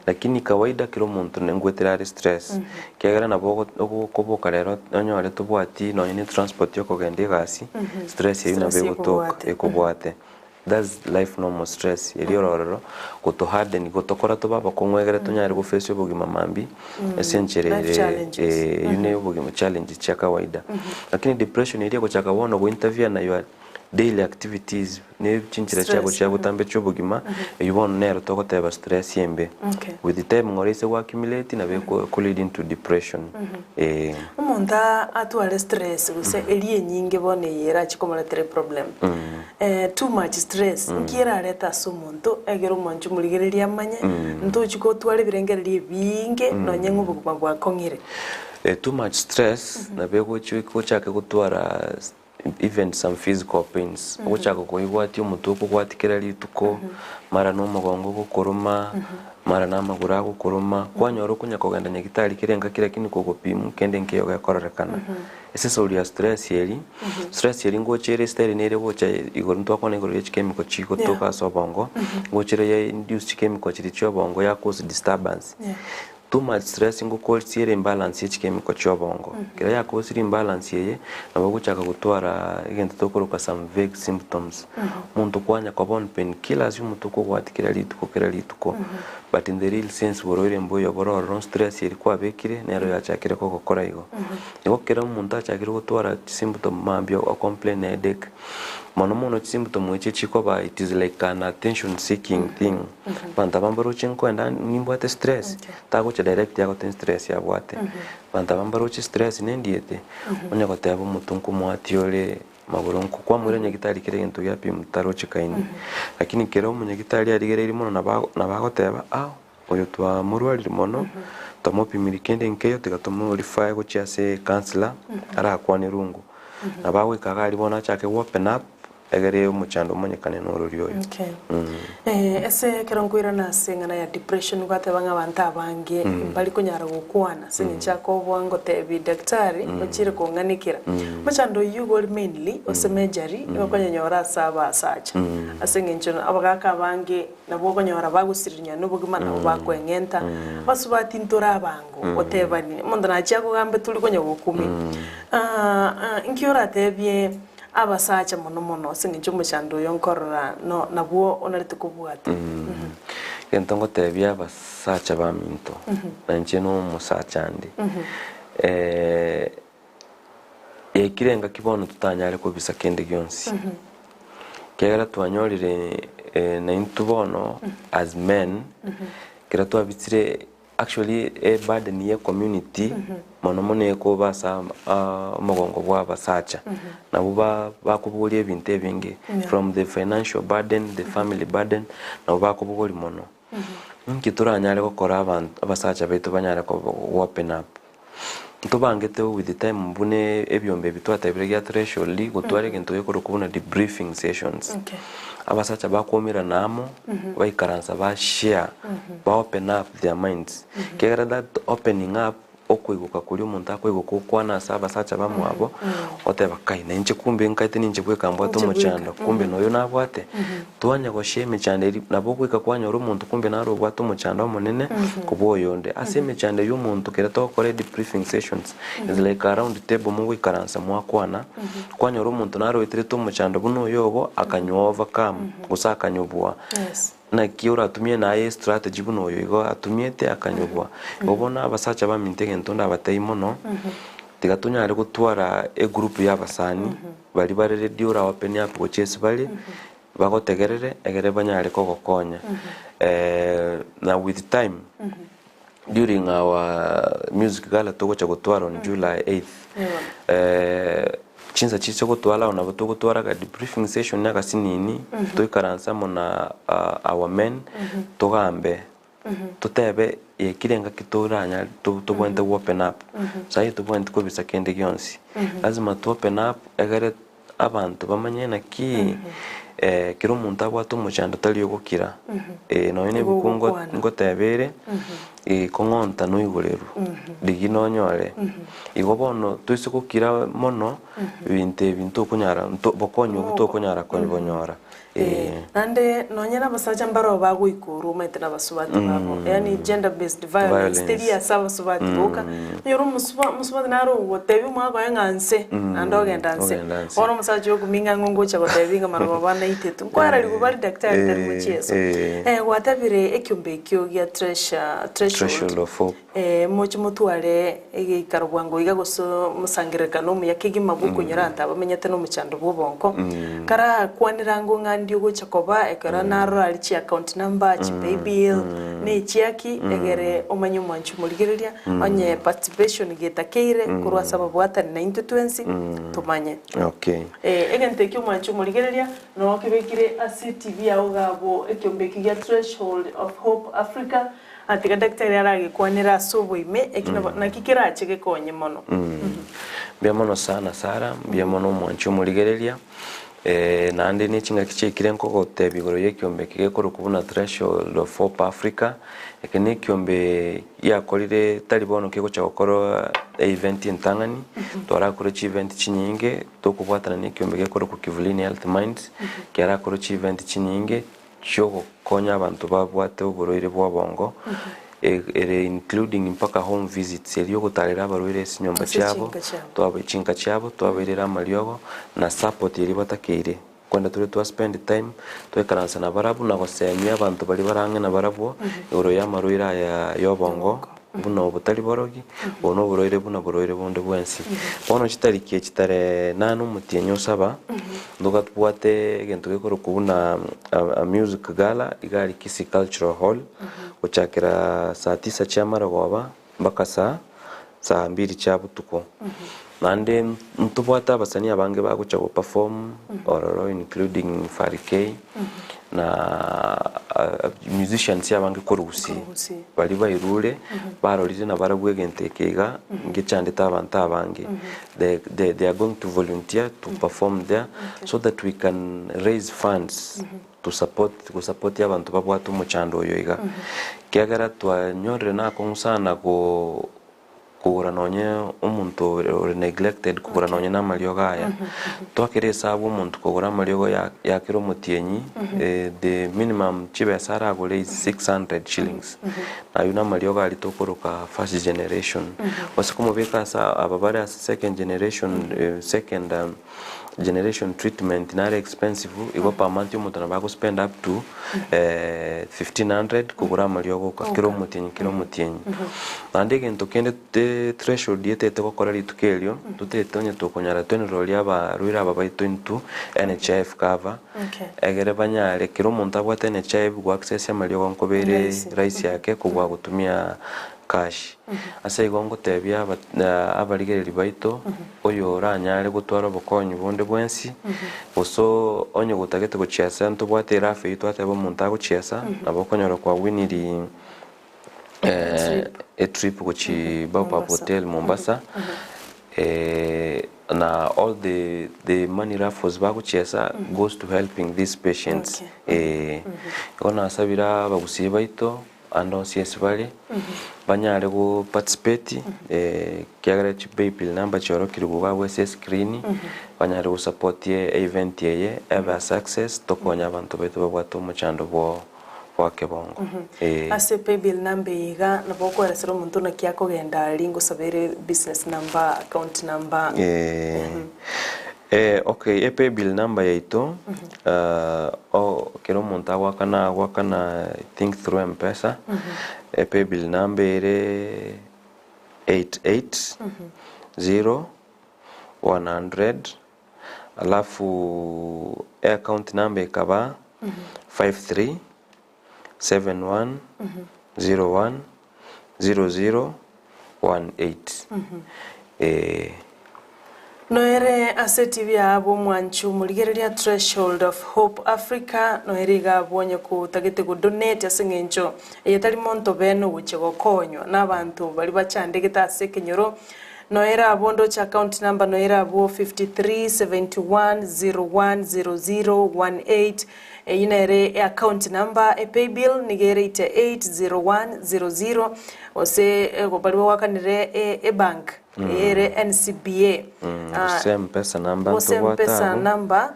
lakini kawaida kiro muntu nengwetera stress kegera nabo koboka rero onyore tubwati no ine transport yo kogende gasi stress yeyo nabe gutoka ekobwate. That's life normal stress yeriororo goto harden gotokora to baba konwegere tunyari go face ubugima mambi essentially yune ubugima challenge cha kawaida lakini depression iri go chaka bono go interview na your daily activities ne chinchira chabo tambe chobugima yubona nero tokoteba stress yembe with the time ngorese wa accumulate na be ko lead into depression. Umuntu atwale stress use eliye nyinge bone yera chikomala tere problem too much stress ngira leta sumuntu egero umuntu muligereria amanye ntuchiko twale birengererie binge nonye ngubuguma bwa kongire too much stress na be go chiko chake gutwara even some physical pains uguchaka kuigwati umutuko gwatikira rituko mara no mugongo gukuruma mara na magura gukuruma kwanyoro kunya kugenda nyagitari kirenga kira kini kugupimu kende nkiyo gakorerekana ese soria stress yeri ngochere style nere gocha igoro ntwakona igoro chemical chiko toka sobongo ngochere ya induce chemical chiri chobongo ya cause disturbance too much stress ngo cause imbalance chemical chobongo kira ya cause imbalance yeye nabo guchaka gutwara igento tokoroka some vague symptoms muntu kwanya kwabon painkillers yumutuko gwatikira rituko but in the real sense borore mboyo bororo stress yeri kwabekire nero yachakire ko gukora igo igo kira muntu achakire gutwara symptom mambyo o complain headache mono symptom weche chiko ba it is like an attention seeking thing banta bambaro chinko enda nimbwate stress tago cha direct yago ten stress ya bwate banta bambaro chi stress nendiete onya gotebo mutunku mwatiole maburonko kwa mwire nyagitari kire gento yapi mutaro chikaini lakini kero munyagitari arigereri mono nabagoteba oyo twa murwari mono tomopimiri kende nkeyo tigatomo refer go chiase counselor ara kwani rungu nabawe kagari bona chake open up egere umuchando monyekane n'ororyo ese keronkwira na sengana ya depression gwatebanga abantu abange bali kunyara gukwana singe chako bwango tebi daktari ochire kunganikira muchando yugo mainly osemejari bakonyora saba sacha asenge nchono abagaka abange nabo konyora bagusirinya n'ubugima nabo bakwengenta basubati ntora abango otebani mondo na chako gambe tuli konya gukumi inkiora tebye abasacha mono singe cyumucyando yonkorora no nabo onarite kubwata kentongo tebya abasacha baminto nanje no musachandi ekirenga kibono tutanyare ko bisa kende gyonsi kera twanyorire na intubono as men kera twabitsire actually a burden ye community mono ko basa mugongo bwa basacha nabo bakubuli ebintu ebingi from the financial burden the family burden nabo bakubuli mono nkituranyare gukora abantu abasacha betu banyare ko open up ntubangete with the time mbune ebyombe bitwatabire ya threshold gutware gento yekoro kubona debriefing sessions abasacha bakomira namo baikaransa ba share ba open up their minds kera that opening up okwiguka kuri umuntu akwiguka kwana saba sacha bamwabo oteba kaine nje kumbe nkaite ninje kwekambwa to muchando kumbe noyo nabwate twanya go sheme chande nabo kwika kwanya uri umuntu kumbe naro bwato muchando munene kuboyonde aseme chande y'umuntu kera to kore debriefing sessions is like around the table mu kwikaransa mwakwana kwanya uri umuntu naro itire to muchando buno yobo akanyova kam gusaka nyobwa na kiora atumie na strategy buno yigo atumiete akanyobwa ubona abasacha bamintege ntonda batayimono tigatunya ari gutwara group y'abasani bari barere diura open up go chese bali bagotegerere egere banyare ko gokonya na with time during our music gala togocha gutwara on July 8th chinza chicho gutwala ona gutwara ga debriefing session naka sinini toikaransa mona our men togambe tutebe yekirenga kitoranya tubwente open up sai tubwente ko bisa kende gyonsi lazima to open up egere abantu bamanyena ki kiro umuntu abwato muchando taliyo gukira no ine bukungo ngotebere kongonta no igoreru digino nyore igobono twise gukira mono bintu kunyara bokonyo butokonyara ko bonyora ande nonyera basacha mbaro bagwikuru metera basubati babo yani gender based violence teria saba subati boka yoro musubati naro wotebi mwago yanganse andogendanse oro musacha yo kuminga ngongo cha gotebinga marwa bana itetu kwara libari daktari tari mucheso watabire ekyombe kyo ya threshold of hope mochi mutware egikaro bwango igagoso musangireka no muyakigi mabuko nyaranta bamenyete no muchando bobonko kara kwanirango ndio gocha koba ekara naro alichi account number chi pay bill ne chiaki egere omanyu manchu muligereria onye participation getakeire kurwa sababu hata 920 tumanye egente kyo manchu muligereria no kibekire ACTV augabo ekyombeki ya Threshold of Hope Africa atika daktari arage kwanira sobo ime ekino nakikira cheke konye mono biamono sana Sara biamono mwancho muligereria nandi ni chinga kichekire nkoko tebigoro yekiombe kigekoro kubuna threshold of Hope Africa ekene kiombe yakorire talibono kiko chakoro event intangani tora koro chi event chinyinge tokubwatana ni kiombe gekoro ku Kivulini Health Minds kiara koro chi event chinyinge choko konya abantu babwate uburoire bwa bongo including mpaka home visits eliyo gutarira abarwire sinyomba cyabo twabichinka cyabo twabirira amalyogo na support yeri batakeire kwenda turi twa spend time twekaransa na barabu na gosemya abantu bari barange na barabu uro ya marwira ya yobongo buno butari borogi bono buroire buna buroire bonde bwensi bono kitarikiye kitare nanu mutienyo saba ndogatwate gento gekoro kubuna a music gala igari Kisi Cultural Hall uchakira saa 9 cy'amaragoba mpaka saa 2 cyabutuko nande ntubwata abasani abange baguca go perform ororo including Farike na musicians yabange korusi bali bayirure barorize na baragwegentekega ngicandita abantu abange they are going to volunteer to perform there so that we can raise funds to support abantu babwata umucando oyo iga kiagara twanyorre nako nsana ko kugura nonye umuntu uri neglected kugura nonye n'amalyo gaya twakeresa abo umuntu kugura amalyo yakiro mutienyi the minimum chibe sara gole is 600 shillings na yuna amalyo gali tokoroka first generation wasikumubeka sa ababare as second generation treatment na expensive igo per month umuntu nabako spend up to 1500 kugura amalyo go kiro mutienyi ande gento kende threshold yete gukora ritukelyo tutetonye tukonyara twenroli aba ruira aba baito into NHIF cover egere banyare kiro umuntu abwate NHIF go access amalyo gonkobere rice yake kugwa gutumia cash ase igongo tebya abarigereri baito oyo ranyare gutwara bokonyi bonde bwensi oso onye gutagete guchiasa ntubwate rafe itwate bo umuntu aguchiasa abokonyora kwa winiri a trip kuchi Baobab Hotel Mombasa na all the money raffles baguchiesa goes to helping these patients ona sabira bagusiye baito ando CS vale banyare go participate kiagara chi PayPal number choro kirugo bawe screen banyare go support ye event ye ever success tokonya abantu beto babwato muchando bo wake bongo ase PayBill number iga naboko arasero umuntu nakiako genda lingo sabere business number account number okay PayBill number yaito kero umuntu wakana I think through M-Pesa PayBill number ere 880100 alafu account number ikaba 53 71010018 noere asetivi abo mwanchu muligereria threshold of Hope Africa noere gabonye ku tagete ku donate asengencho yetali monto beno uche gokonywa n'abantu bali bachandegeta asekenyoro noera abondo cha account number noera abo 5371010018 inere account number PayBill nigere ite 80100 ose gobali wakanire bank ere NCBA same pesa number same pesa number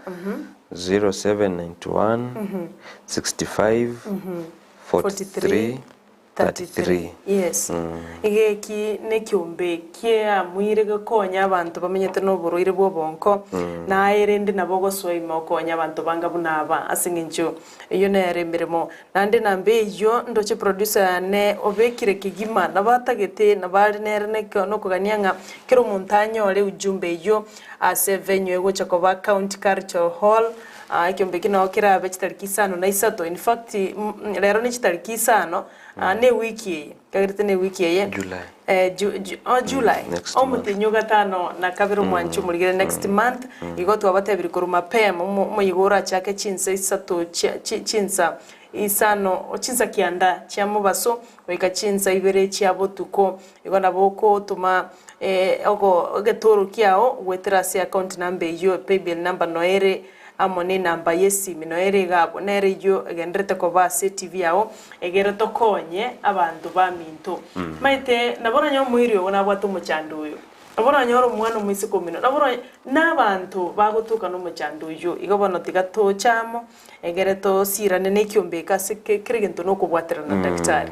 0791 65 43 33 yes igeki nekyombe kia mwirege konya abantu bamenyete no buroire bwo bonko na erende nabo gosoima konya abantu banga bunaba asinginjo iyo nere mirimo nande nambe yo ndoche producer ne obekire kigima nabatagete nabari nere no kuganyanga kero muntanyo ole ujumbe yo ase venue ego chakoba County Cultural Hall kyombe kino kira bechitariki 5 na 3 in fact lero ni chitariki 5 ne wiki kagirite ne wiki ye July omutinyo gatano na kabiro mwanchu muligere next month igo twabatebiri kuruma pem mu igora chake chinsa 3 chinsa isano ochinza kianda chia mubaso oika chinza ibere chia botuko igona boko tuma ogo getoro kiao gwetera si account number yo paybill number noere amone namba yesimi noere gabo nere yo egendrete ko base TV yao egere tokonye abantu ba minto maite nabona nyo muirio bona bwatu muchandu uyo nabona nyoro mwana mwisi komino nabona nabantu bagutuka no muchandu uyo igobona tigato chamo egere to sirane ne kyombeka sike kirigento no kubwatira na daktari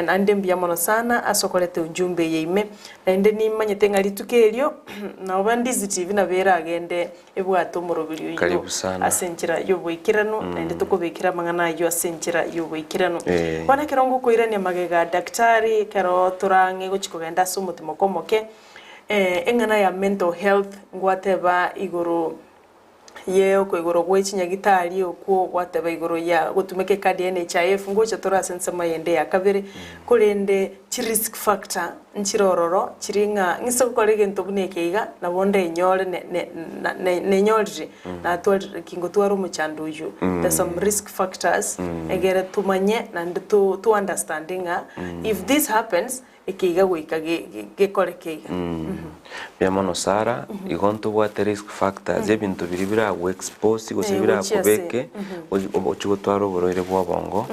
ande mbiamono sana asokolete unjumbe yeime ende ni manyete ngali tukelio na Ndizi TV na bera agende ebwato murobiri yo asenjira yo boikirano ende tukobekira mangana yo asenjira yo boikirano bana kirongo koirania magega daktari karo turange gochikogenda sumutimo komoke engana ya mental health ngwateba igoro yeo ko igoro gwechinya gitari okwo gwateba igoro ya gutumeke kadi NHIF ngocha torasense mayende ya kabiri kurende chi risk factor nchirororo chiringa ngiso kolege ntobunekeiga na bonde nyole ne nyolje na to kingo twaro muchandu uju there's some risk factors egere tumanye and to understanding if this happens ekiga gwika gekorekeiga biamono Sara igonto bwate risk factors ebintu biribira go expose gosibira kubeke ochugotwaro boroire bwabongo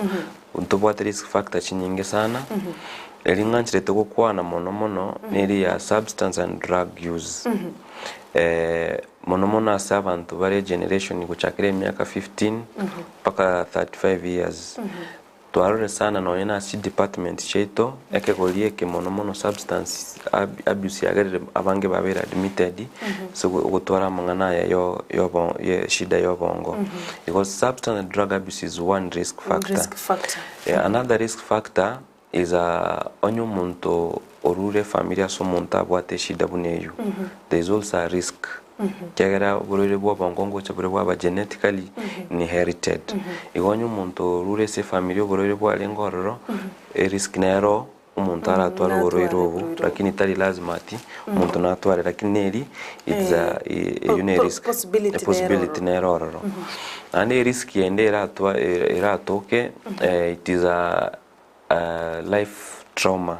unto bwate risk factor chinyinge sana elinganchire to kwana mono neri ya substance and drug use mono asa abantu bare generation guchakire myaka 15 paka 35 years tuarore sana no ina si department cheto ekegolie ke mono substance abuse yagere abange babera admitted so gutwara mangana ya yo shida yo bongo because substance and drug abuse is one risk factor. Another risk factor is onyo muntu orure familia so muntu abwate shida buneyo there is also a risk kagera burure bwa bongo chabure bwa genetically inherited igonyo muntu rure se familia burure bwa lengororo risk nero umuntu aratwara burure ubu lakini tari lazima ati umuntu natware lakini neri it's a risk possibility nero and risk yende eratoke it is a life trauma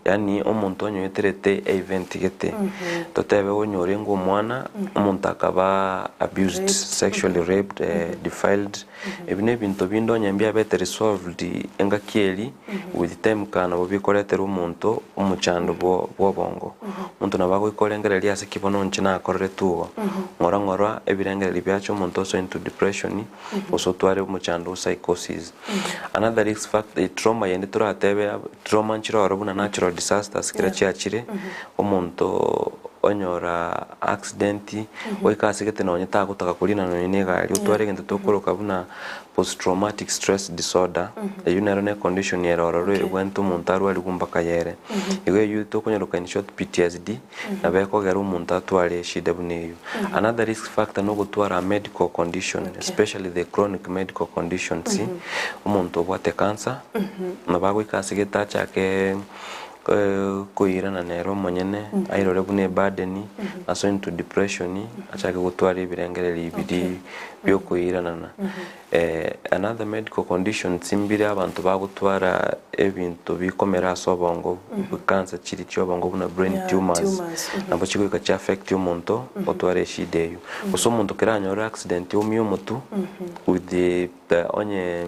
yani omuntu onyoterete event gete totebe onyorengo mwana omuntu akaba abused sexually raped defiled ebine bintu bindo nyambia bete resolved engakieli with time kana bobikoretera omuntu omuchando bwobongo omuntu nabago ikolengera liase kibono nchina akorre tuwo ngora ebirengera libyacho omuntu so into depression oso tware omuchando psychosis. Another risk factor trauma yende turatebe trauma nchiro buna natural disasters kira chiachire omuntu onyora accident oikasigete no nyita gutaka kulina no negari utware gento tokoroka buna post traumatic stress disorder ne condition yerororo egwento umuntu arwali gumbaka yere igo yuto konyoroka in short PTSD nabeko gero umuntu atware shida buneyo. Another risk factor no gutwara medical condition especially the chronic medical conditions umuntu obwate cancer nabago ikasigeta chake koira na nero monyene airore bune burden aso into depression achake gutwara ibirengere libidi byo koira nana another medical condition simbire abantu bagutwara ebintu bikomera sobongo cancer chiri cyobongo buna brain tumors nabo chiko ka affect umuntu otware shideyo uso umuntu kiranyora accident yo mutu with the onye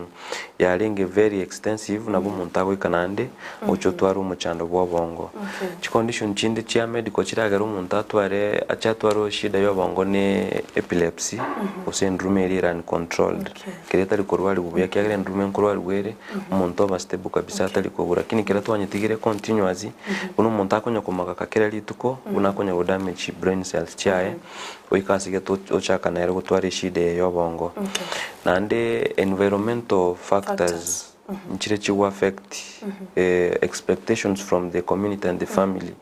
yaringe very extensive nabo umuntu agoikanande ocho twara umuchando bwobongo condition chinde chia medical chiragara umuntu atware achatwaro shida yobongo ne epilepsy o syndrome iri uncontrolled kireta likorwali bubuya kyagere ndrume nkorwali gwere umuntu abastebu kabisa atali kobura kini kira twanyitigire continuously uno umuntu akonya kumaka kakera lituko unakonya go damage brain cells chae oikasige to ochaka na ero gutwara shida yobongo nande environmental factors nchire chiwa affect expectations from the community and the family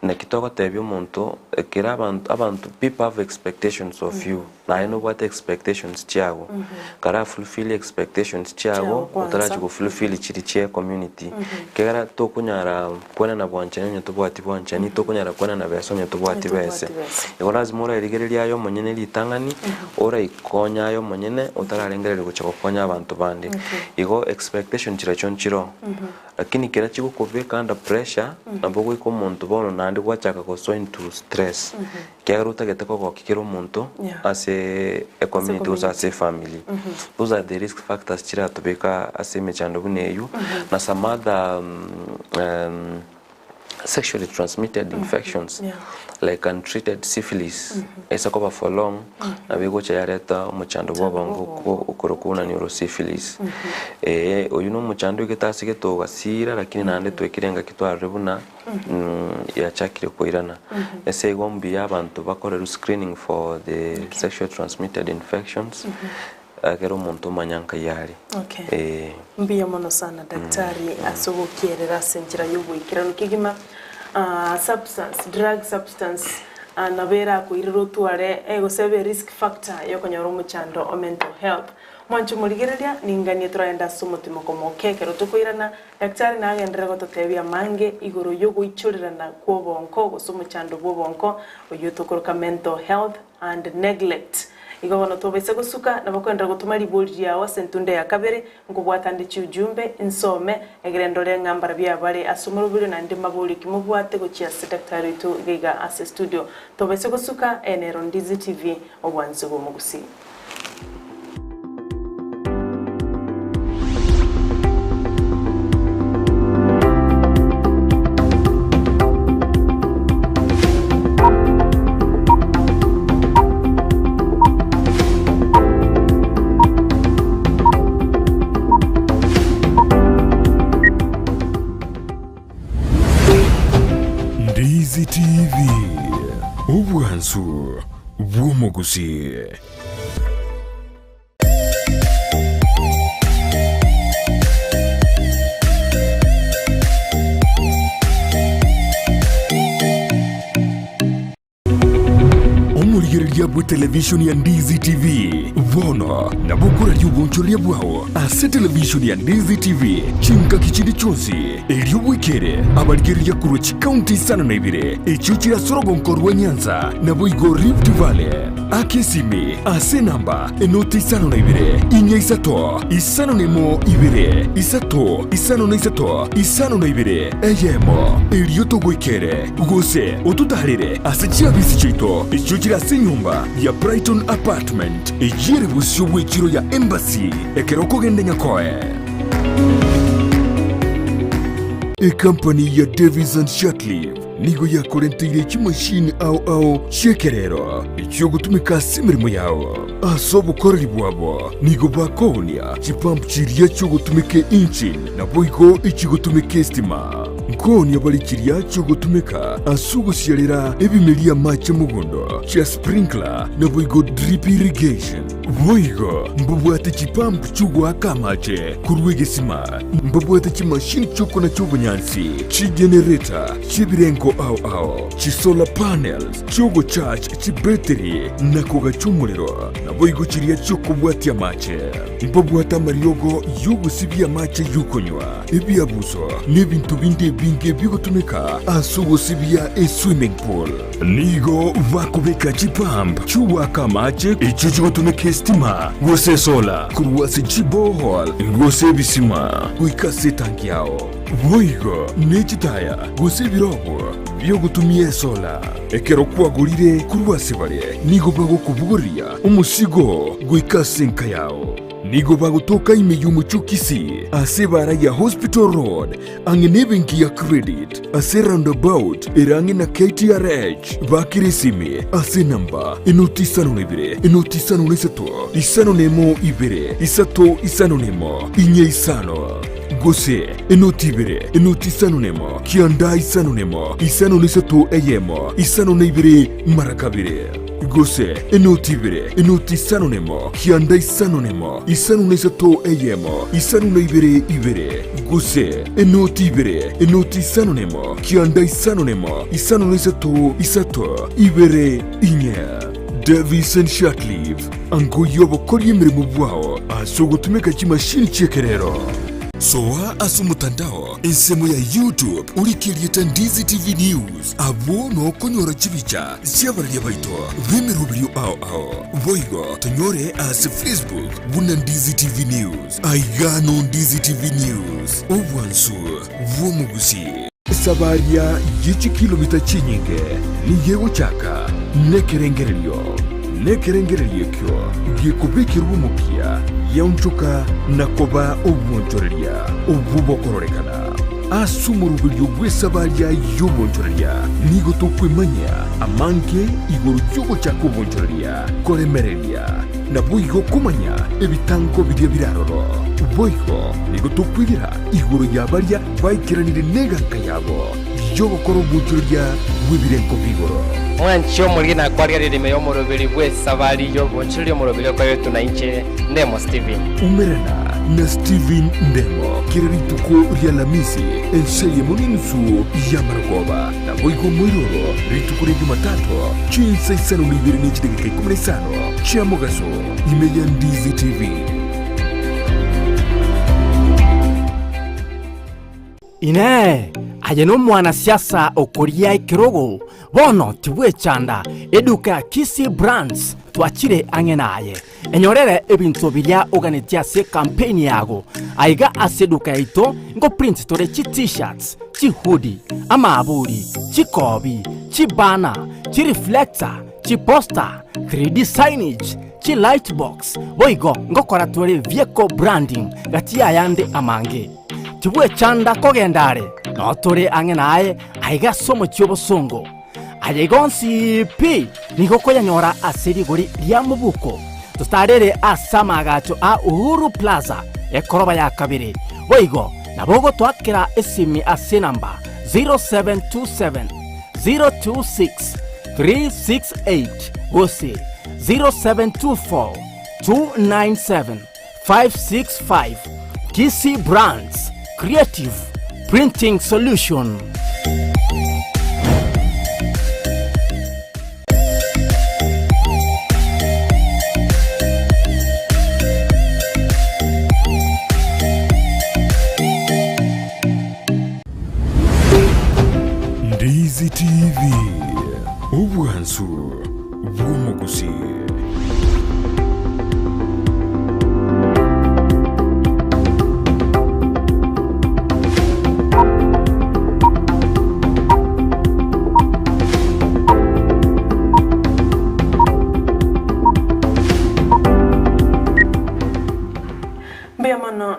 na kitoko tebi omuntu kira abantu people have expectations of you na I know what expectations chiago kara fulfill expectations chiago utaraji ku fulfill chiri chia community kera to kunyara kwena na bwanchanya to bwati bwanchani to kunyara kwena na besonya to bwati bese igora mura irigereria yo monyene litangani ora ikonya yo monyene utararengerera guchako konya abantu bandi igo expectation chira chonchiro lakini kera chiko kubeka under pressure na bogo iko muntu bono nandi gwachaka ko so into stress kyaruta geteko ko kikiro muntu as a community as a family those are the risk factors chira tubeka as a mechando buneyu na some other sexually transmitted infections like untreated syphilis esa koba for long na bego chayareta muchando bobongo ko ukorokuna neurosyphilis oyuno muchando getasi getoga sira lakini nande twekirenga kitwarebuna ya chakire koirana ese igombi abantu bakora screening for the sexually transmitted infections akero muntu manyanka yari mbiya mono sana daktari asogokierera senjira yobwikira nukigima drug substance nabera kuiriro tuare egosebe risk factor yokonyora omuchando o mental health mwancho murigereria ninganie turaenda somotimo komoke kero tukoirana daktari nagendere gototebia mange igoro yogoichorirana kwobonko gosomuchando bwobonko oyotokoroka mental health and neglect igobono tobese gusuka nabakwenda gutuma riboli yawo sentunde ya kabere ngubwatandi cyujumbe insome egerendore ngambara bya bare asomoro biro nandi mabuli kimubwate gochia secretary to giga as studio tobese gusuka enero Ndizi TV obwanze bo mugusi Ndizi TV ubwanzu bw'umuguzi. Omurigereria bwa television ya Ndizi TV vono na bukura y'ubunchoria bwawo ase television ya Ndizi TV chinka kichindi chonsi elio wikere abarigereria kurochi county sana na ibire echuchira sorogonko rwa Nyanza na boigo Rift Valley akesimi ase namba enoti sana na ibire inya isato isano nemo ibire isato isano na isato isano na ibire eyemo elio togwikere gose otutarire ase chiabisi chito echuchira ase nyumba ya Brighton Apartment ejire busyo bwekiro ya Embassy ekeroko gende nyakoe company ya Davis and Shatcliffe nigo ya korentire chimashini au shekerero icho gutumika simirimo yawo asobo korali bwabo nigo bakonia chipampu chiriya cyo gutumike engine na boigo ichi gutumike stima nkoni abalikiria cyo gutumika asugusyalira ebimelia mache mugondo cha sprinkler na boigo drip irrigation boigo mbubwate chipampu chugwa kamache kurwegesima mbubwate chimashini choko na chobunyansi chi generator chibirenko au chi solar panels chogo charge chi battery na koga chumuliro na boigo chiria choko bwatia mache mbubwata mariogo yugo sibia mache yukonywa ebiabuso nebintu bindi binge bigutumika asugo sibia swimming pool nigo vakubeka chipamp chuwa kamache ichucho gutumika stima gose solar kurwasi chibohol gose bisima kuikase tanki yao boigo nechitaya gose birogo byo gutumie solar ekero kwagurire kurwasi bare nigo bago kubuguria umusigo guikase nka yao nigo bagutoka imeyumu chukisi ase bara ya Hospital Road angenebenki ya credit ase roundabout irangi na KTRH bakirisimi ase namba enotisano nebire enotisano nesato isano nemo ibere isato isano nemo inye isano gose enotibere enotisano nemo kianda isano nemo isano nesato eyemo isano nebire marakabire gose enoti ibere enoti isano nemo kianda isano nemo isano na isato eyemo isano na ibere gose enoti ibere enoti isano nemo kianda isano nemo isano na isato ibere inya Davis and Shatleaf ango yobo kori emirimo bwao asogotumika chimashini chekerero soa asumutandao ensemo ya YouTube ulikirieta Ndizi TV News abo no konyora chibicha siabaria baito bimirubrio ao boigo tonyore as Facebook buna Ndizi TV News aigano Ndizi TV News obwansu vomugusi sabaria yichi kilomita chinyinge niyego chaka nekerengererio kyo gikubikirwa umupia yaunchuka nakoba obwonchoreria obubokororekana asumurubilyo bwesabaria y'obwonchoreria nigo tokwemanya amange igoro cy'ugo cyako obwonchoreria koremereria nabuigo kumanya ebitango bidia biraroro boigo nigo tokwibira igoro yabaria baikiranire neganka yabo yobokoro obwonchoreria bwebirenko bigoro mwancho mulina kwaria ririme yo murubiri bwe sabari yo bonchiri murubiri kwa yetu na inche Ndemo Steven umerana na Steven Ndemo kirituko rya lamisi enseye muninsu ya Maragoba na boigo mwiroro rituko rya Jumatatu chinsa isano libiri n'ikidegeka 15 cha mugaso imeya Ndizi TV ine aye no mwanasiasa okoria ikirogo bono tibwe chanda eduka Kisi Brands twachire angenaye enyorere ebintu biria organitia se campaign yago aiga aseduka ito ngo print tore chi t-shirts chi hoodie amaburi chi kobi chi banner chi reflector chi poster 3D signage chi lightbox boigo ngo kora tore vehicle branding gatia yande amange tibwe chanda kogendare no tore angenaye aiga somo chobosongo ayegonsi pi niko yanyora aseri gori lya mubuko tostarere asamagacho a Uhuru Plaza ekoroba ya kabiri boigo nabogo twakira esimi ase namba 0727 026 368 gose 0724 297 565 Kisi Brands Creative Printing Solution. Ndizi TV obwansu bw'omugusi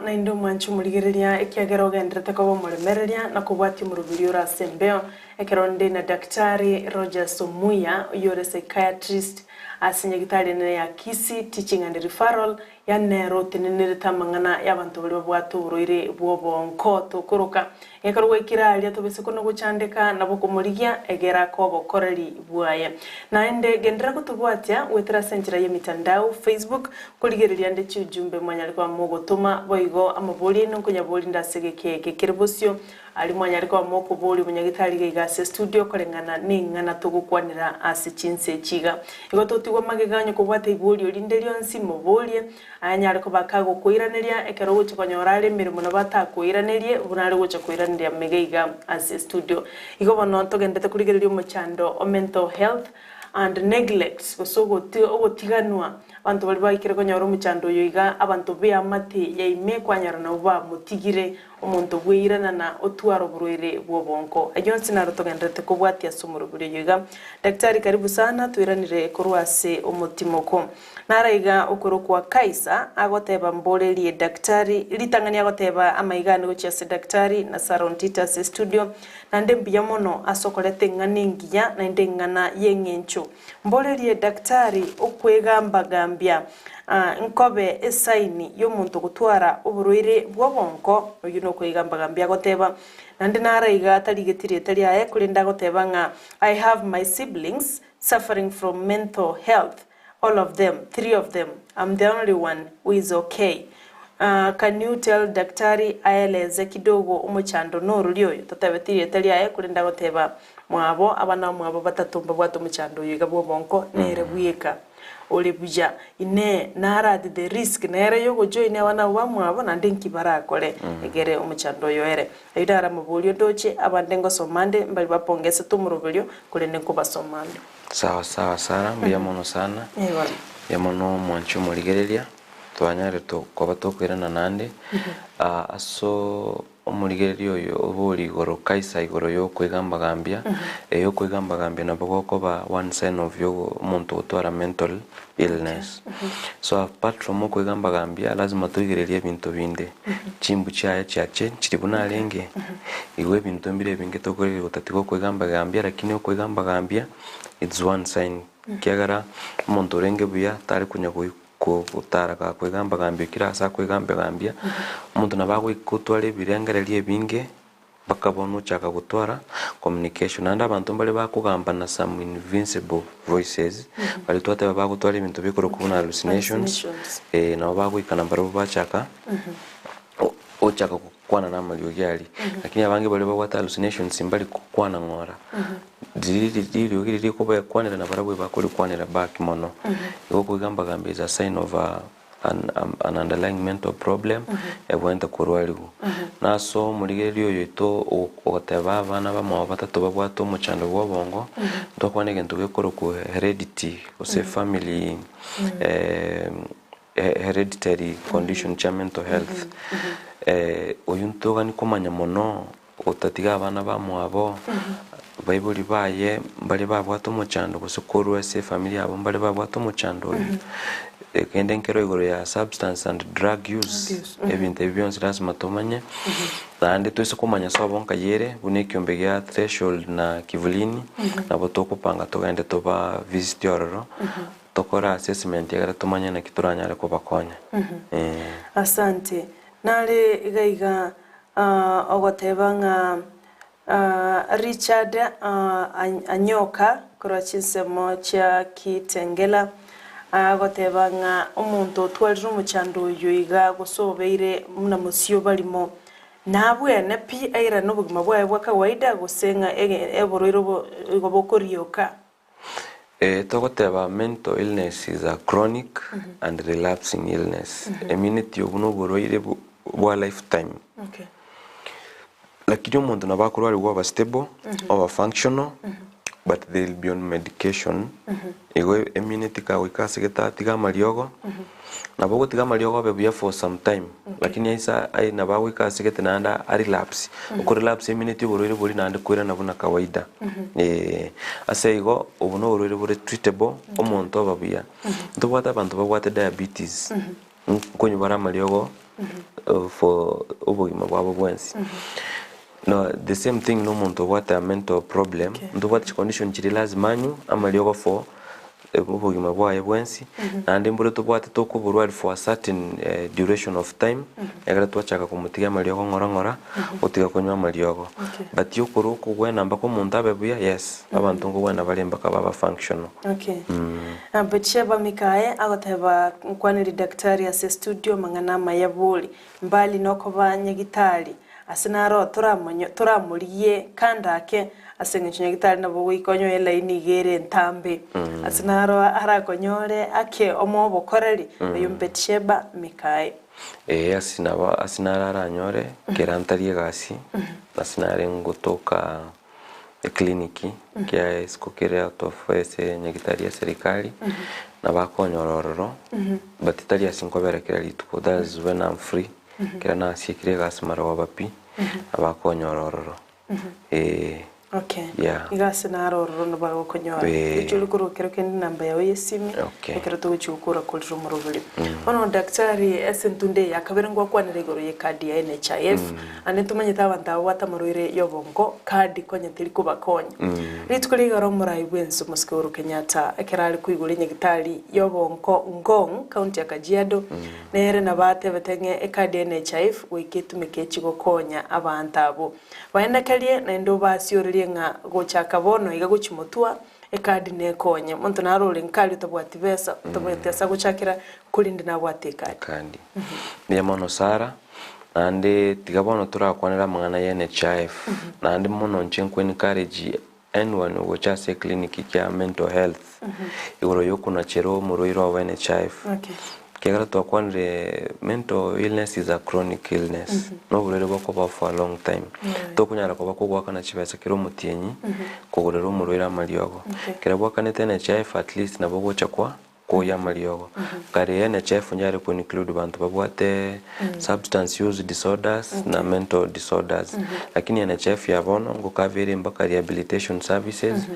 na indo mwanchu muligereria ekiagera ogenderete ko muremereria na kubwati murubiri ora sembeo ekeronde na daktari Rogers Omuya yore psychiatrist asinyagitari ne ya Kisi teaching and referral ya nero tinenere tamangana y'abantu bari bwatu uroire bwobonko tokuruka ekarwe kirali atobese kono guchandeka nabo kumurigia egera ko bokoreri bwaye na ende gendera kutubwatia wetera senjira ye mitandao Facebook kuligereria nde cyujumbe mwanya alikuwa mugotuma boigo amaboli no kunyaboli ndasegeke kekerbosio ali mwanya alikuwa moko boli munyagitari gigase studio korengana ningana tugukwanira asichinse chiga igototigwa mageganyo kubwata iboli olinde lyonsi mobolie anya ariko bakago kuiraneria ekero guche konyorale mirimo na batakuiranerie bunare guche kuiraneria megeiga as studio igo bono togendete kurigereria umuchando o mental health and neglect ogotiganwa abantu bali baikire konyora umuchando yoiga abantu be amate yaime kwanyara na uba mutigire omuntu bwirana na otwaro buroire bwobonko ajonsi na rotogendete kubwatia somoro buri yoiga daktari karibu sana tuiranire korwase omutimoko naraiga okoro kwa Kaisa agoteba mborerie daktari litangania agoteba amaigani gochese daktari na Sarontita se studio na ndembia mono asokolete nganingiya na ndengana yengencho mborerie daktari okwegamba gambia nkobe esaini y'omuntu gutwara uburwire bw'obonko oyu no kwigambagambia goteba nandi naraiga tarigetire tariaye kurinda goteba nga I have my siblings suffering from mental health, all of them, 3 of them. I'm the only one who is okay. Can you tell daktari aeleze kidogo umuchando n'oruri oyo totabetirie tariaye kurinda goteba mwabo abana mwabo batatumba bwato muchando yiga bw'obonko nere bwika olibuja ine naradi the risk nere yogo join abana bamwabo nande nkibarakore egere umuchando yoere aidara mabulyo doche abandengo somande mbali bapongese tumurubulyo kulende kubasomande sawa sana mbia mono sana ya mono mwanchu murigereria twanyare to koba tokwirana nande aso omurigererio yo oburi goro kaisa igoro yo kwigambagambia yo kwigambagambia na boko ba one sign of yo muntu utwara mental illness so apart from kwigambagambia lazima tuigererie bintu binde chimbu chaye chache chiribuna lenge iwe bintu mbire binge tokorera gutatigo kwigambagambia lakini kwigambagambia it's one sign kiagara muntu renge buya tari kunya kutara ka kwigambagambia kirasa kwigambagambia umuntu nabago ikutware birengererie binge bakabona uchaka gutwara communication and abantu bali bakugamba na some invincible voices bali twate babagutwara ibintu bikoro kubona hallucinations na bagwikana baro bachaka ochaka kukwana na malio yali lakini abange bali bagwata hallucinations simbali kukwana ngora dili ogiri kuba kwanira na barabwe bakuri kwanira back mono yo kwigambagambia is a sign of an underlying mental problem ebwenta kurwaligu naso murigerio yoito oteba abana bamwe batatu babwato muchando bw'obongo ndokwane gento gekoro ku heredity ose family hereditary condition cha mental health oyunto gani komanya mono otatiga abana bamwe abo Bible baye bali babwato muchando kusukuru ese family abo bali babwato muchando kende nkero igoro ya substance and drug use ebintu byonse lazima tumanye kandi twese kumanya so bonka yere bunekyombe ya threshold na kivulini na botoko panga togende toba visit yororo tokora assessment yagara tumanya na kituranya ariko bakonya asante nale igaiga ogotebanga Richard Anyoka kurachinsemo cha kitengela agotebanga umuntu twalira umuchando yoiga gusobeire muna musio balimo nabwe na pi aira n'obugima bwaye bwa kawaida gusenga eboroiro gobokorioka togoteba mental illness is a chronic and relapsing illness a minute yobuno boroire bwa lifetime lakini umuntu nabakuru ari wa stable or functional but they will be on medication ego immunity ka wikase getatiga mariogo nabo tiga mariogo bebuya for some time lakini isa ai nabo wikase getenanda ari relapse uko relapse immunity burire buri nande kwira nabona kawaida asego ubuno burire buri treatable umuntu ababuya ndobata abantu babwate diabetes konyo bara mariogo for ubugima bwabo bwensi no the same thing no muntu what a mental problem ndo what condition chiri lazima nyu amaliogo for ubugima bwaye bwensi and mbure to bwate to kuburwa for a certain duration of time yagara twachaka kumutiga amaliogo ngora utiga konywa amaliogo but yukuru kugwena mbako muntu abebuya yes abantu ngo wena balemba kababa functional but sheba mikae agoteba kwaniri daktari ase studio mangana mayabuli mbali noko banyagitari asinaro turamuriye kandake asenginya gitari nabo wikonyo elaini gere ntambe asinaro arakonyore ake omobo koreri yumpetsheba mikae asinara aranyore kerantarie gasi asinare ngotoka kliniki kia iskokere out of ese nyagitari ya serikali na bakonyorororo batitari asinkobera kiralituko that is when I'm free kira na sikire gas maro bapi abakonyorororo Okay. Yeah. Igase na roro no bago konyora. Ichuli kurukero kendi namba yawe yesimi. Okay. Ekero to chukura kuliro murubuli. Ono daktari esentunde yakaberengwa kwanire goro ye kadi ya NHIF. Ane tumanye tabanta wata muruire yobongo kadi konye tiri kubakonya. Ritukuli goro murai bwenso muskuru Kenyatta ekerali kuigule nyegitali yobongo ngong county ya Kajiado. Nere na bate betenge ekadi ya NHIF wikitumike chigokonya abantabo. Waenda kalie na ndo basiorire nga gochaka bono iga guchimutua ekadi nekonye muntu narole nkali tabwati besa tabwatesa guchakira kulindi na bwate kandi ni mono sara ande tigabono turakwanira mangana ya NHIF ande mono nchenkwe encourage anyone who chase clinic ya mental health igoro yokuna chero muroiro wa NHIF. Okay. Kegara twakwanire mental illness is a chronic illness. No burere bako for a long time. To kunyara ko bako gwaka na chibesa kiro mutienyi kugorero muroira maliogo. Kera bwaka nete NHIF at least na bogo chakwa ko ya maliogo. Kare NHIF nyare ko include bantu babwate substance use disorders na mental disorders. Lakini NHIF yabono ngo kavere mbaka rehabilitation services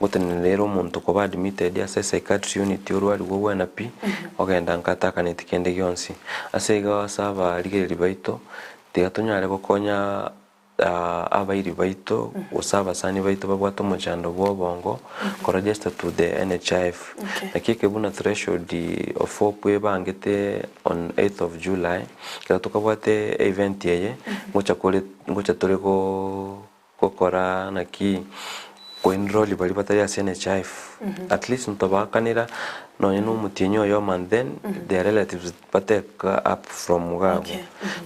gutenelero muntu ko admitted ya psychiatry unit urwali gwo na pi ogenda nkataka netikende gyonsi asega wasaba ligeri baito tigatonyare gukonya abairi baito usaba sani baito babwato mujando bwobongo ko register to the NHIF. Nakike buna threshold of 4 pwe bangete on 8th of July kira tukabwate event yeye ngocha tore ko kora naki ko enroll bali batari ya NHIF at least ntobakanira no yenu mutinyo yo man then their relatives take up from gago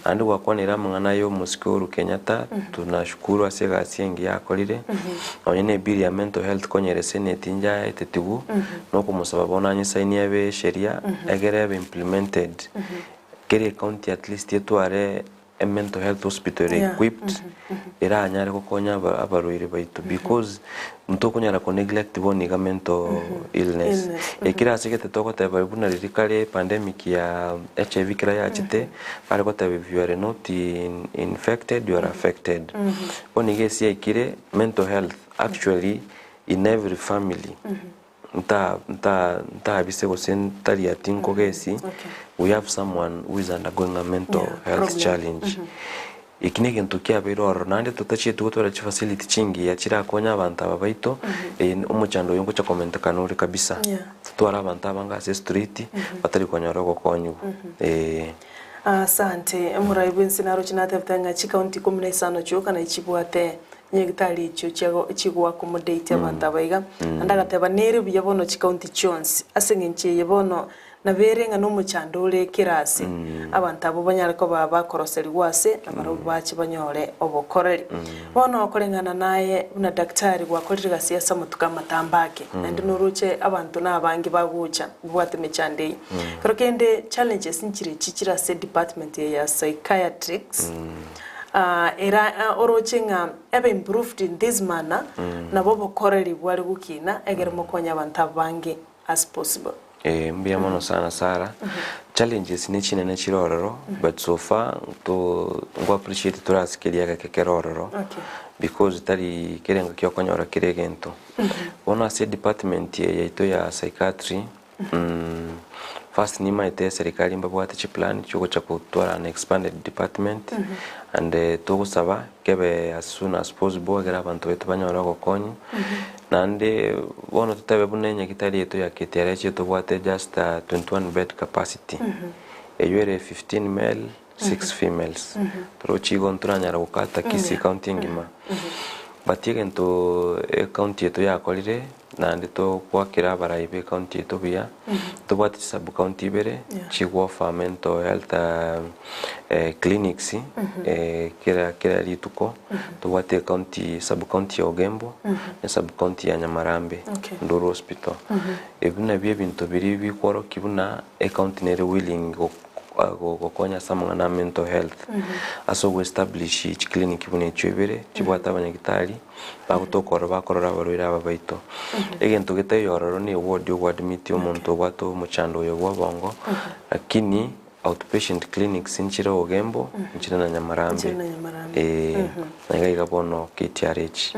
and wakwanira mangana yo muskuru Kenyatta tunashukuru asega asiengi yakolire onyene bili ya mental health konyere senate nja etetigu no kumusababona nyi sign yabe sheria egere implemented kere county at least yetware a mental health hospital equipped era anyare kokonya abaruire baitu because mtoko nyara ko neglect boni ga mental illness ekira sikete toko taba buna ririkale pandemic ya HIV kira ya chite pare ko tabe you are not infected you are affected boni gesi ekire mental health actually in every family nta bisego sentari ya tinko gesi we have someone who is undergoing a mental health challenge ikinege ntukia biro nande tutachi tugotora chi facility chingi ya chira konya abantu abaito umuchando yongo cha comment kanuri kabisa twara abantu abanga se street batari konyoro gokonyu asante muraibu sinaro chinate tanga chi county community chuka na ichibwate nyegitali chigo accommodate abantu abaiga andagateba nere byabono chi county chons asengenche yebono naberenga no muchandole kirasi abantu abo banyara ko baba koroseri wase abaro bachi banyore obokoreri bono okorengana naye una daktari gwakorira siasa mutuka matambake ndi nuruche abantu nabangi bagucha bwate mechande krokende challenges nchire chichira se department ya psychiatrists era orochenga ebe improved in this manner na bobo koreri bwari gukina egere mokonya abantu abange as possible. Mbia mono sana Sara challenges ni chinene chirororo but so far to ngo appreciate turasikiriya kekerororo because tari kerenga kyokonyora kiregento ona se department ya ito ya psychiatry first ni maite serikali mbabwate chi plan chuko cha kutwara an expanded department and to gusaba kebe as soon as possible gara abantu betu banyora gokonyi nande bono tutabe bunenya kitali yetu ya Ktrh chetu bwate just 21 bed capacity eyure 15 male 6 females trochi gontranya rokata kisi counting ma batiye nto county yetu ya kolire nande to kwakira baraibe county yetu bia to bwate sub county bere chigwa for mental health clinics kira lituko to bwate county sub county ya Ogembo na sub county ya Nyamarambe Nduru hospital ebuna bie bintu biri bikoro kibuna county nere willing gokonya samanga na mental health aso we establish each clinic bune chwebere chibwata abanyagitari bagutokora bakorora baruira ababaito egento gete yororo ni ward yo admit umuntu gwato muchando yo bwabongo lakini outpatient clinics nchira Ogembo nchira na Nyamarambe na iga bono KTRH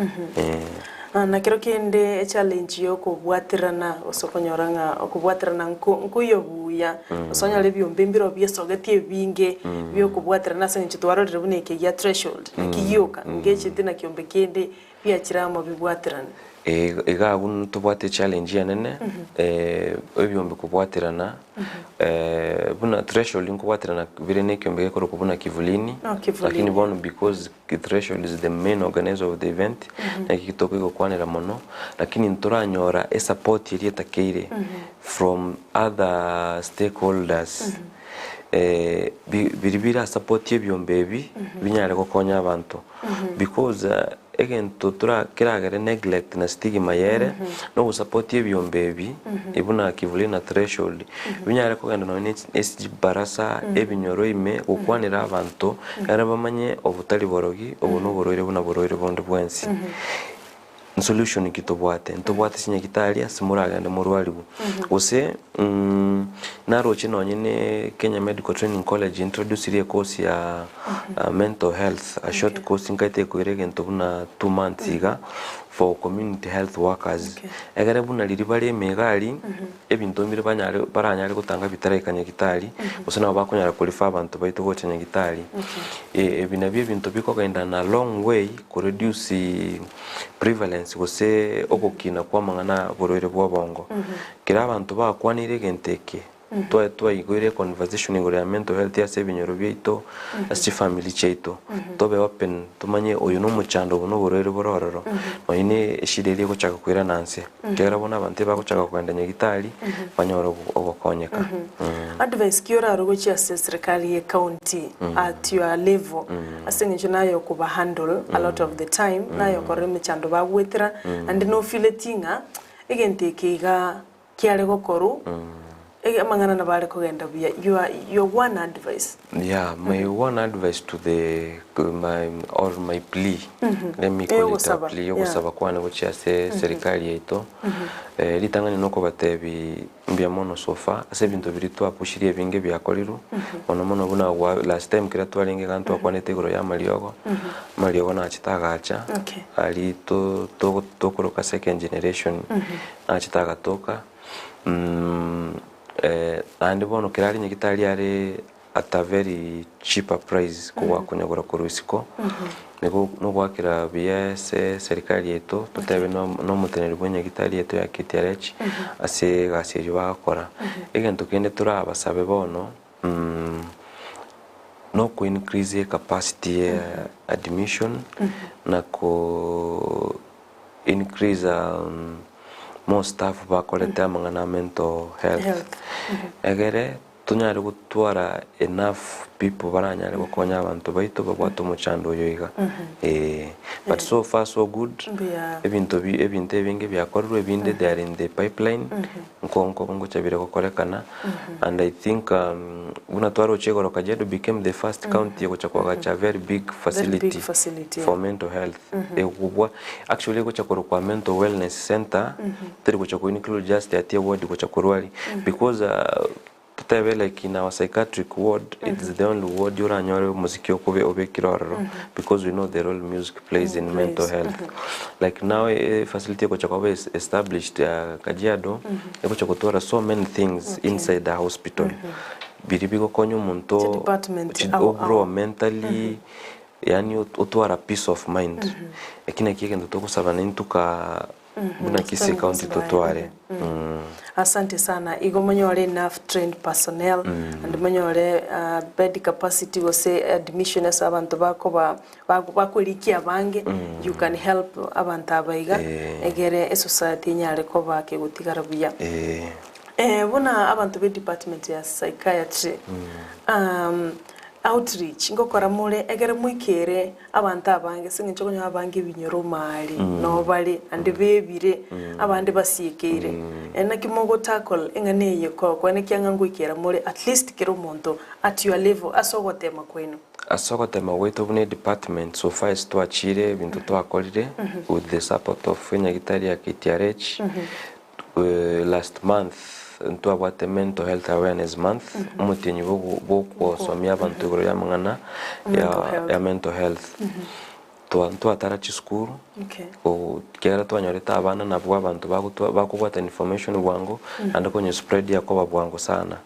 na kiro kende challenge yo kubwatirana osokonyoranga okubwatirana nkuyo buya osonya lebyo mbimbiro byesogetie binge byo kubwatirana senchi twarorere buneke ya threshold kiyoka ngechi tina kiombe kende bya kiramo bibwatirana iga gun tubwate challenge yanene ebyombe kubwatirana buna threshold nkubwatirana birene kiombe ko kubuna kivulini lakini bono because threshold is the main organizer of the event na kikitoko iko kwanera mono lakini nturanyora support iri takeire from other stakeholders biribira support yebyombe binyare ko konya abantu because again tutura kiragere neglect na stigma yere no support yebyombe ibuna kivuli na threshold binyare ko genda no SG barasa ebinyoro ime ukwanira abantu era bamanye obutali borogi obuno boroire buna boroire bondo bwensi solution kitobwate ntobwate sinya kitalia simuraganda murwalibu ose naro chino nyine Kenya Medical Training College introduce ile course ya mental health a short course ngaite ko irege ntobuna 2 months iga for community health workers egare buna liribale megali ebintu mbire baranyare gutanga bitarekanya gitari usana bakonyara qualify abantu baito gocenya gitari ebinabye bintu biko genda na long way ku reduce prevalence gose okukina kwa mangana borore bwa bongo kira abantu bakwanire genteke twa igore conversation ngore ya mental health ya sebinyoro byeito as family cheito tobe open tumanye oyo no muchando bono borore borororo no ine eshireri ko chaka kwira nanse kera bona abantu bakochaka kwenda nyagitari banyoro obokonyeka advice kiora rugo chia serikali ya county at your level asenje nayo kuba handle a lot of the time nayo kore muchando bagwetira and no filetinga egenteke kiale gokoru mangana na bale kugenda bia your one advice my one advice to my plea let me call it a plea yogusaba kwana gochia serikali yeito litangani noko batebi mbia mono sofa ase bintu biritu apushirie binge byakoliru mono buna last time kira twalinge kantu akwanete goro ya maliogo na chitagacha ali to koroka second generation na chitaga toka and bono kirali nyigitali are at a very cheaper price kwa kunyagora kurusiko nego no gwakira BS serikali yeto tutebe no muteneri bwenye gitali yeto ya KTRH ase gasejo bakora egento kende turabasabe bono no ku increase capacity admission na ko increase more staff bakoleta mangana mental health egere tunyare gutwara enough people baranyare gukonya abantu baito babwato muchando yoiga but so far so good ebintu binge byakorwa ebinde they are in the pipeline nkongo chabire gukorekana and I think una twaro chegoro Kajedo became the first county gochakwa cha very big facility for mental health ekubwa actually gochakoro kwa mental wellness center tiri gochakwa include just at ward gochakorwali because like in our psychiatric ward it's the only ward uranyore muziki okobe obekiroro because we know the role music plays in mental health like now a facility gochakwa is established Kajiado gochakotora so many things inside the hospital biribigo konyo muntu overall mentally yani utwara peace of mind ekina kike ndo tokusaba nintuka buna kisi county totware asante sana igo manyore enough trained personnel and manyore bed capacity wose admission as abantu bako bakwirikia bange you can help abantu abaiga egere society nyare ko bake gutigara buya bona abantu be department ya psychiatry outreach ngokora mure egere mwikere abantu abange singicho konyo abange binyoro mali no bali ande bebire abande basiekeire ena kimogo tackle enganeye ko kwene kyanga ngwikera mure at least kero monto at your level asogotema kwenu asogotema weto bune department so far is to achire bintu to akolire with the support of nyagitari ya KTRH last month ntwabwate mental health awareness month umutinyi bo kusomya abantu igoro ya mangana ya mental health twatara chiskuru kera twanyoreta abana nabwo abantu bakubwata information bwango anda konye spread yakoba bwango sana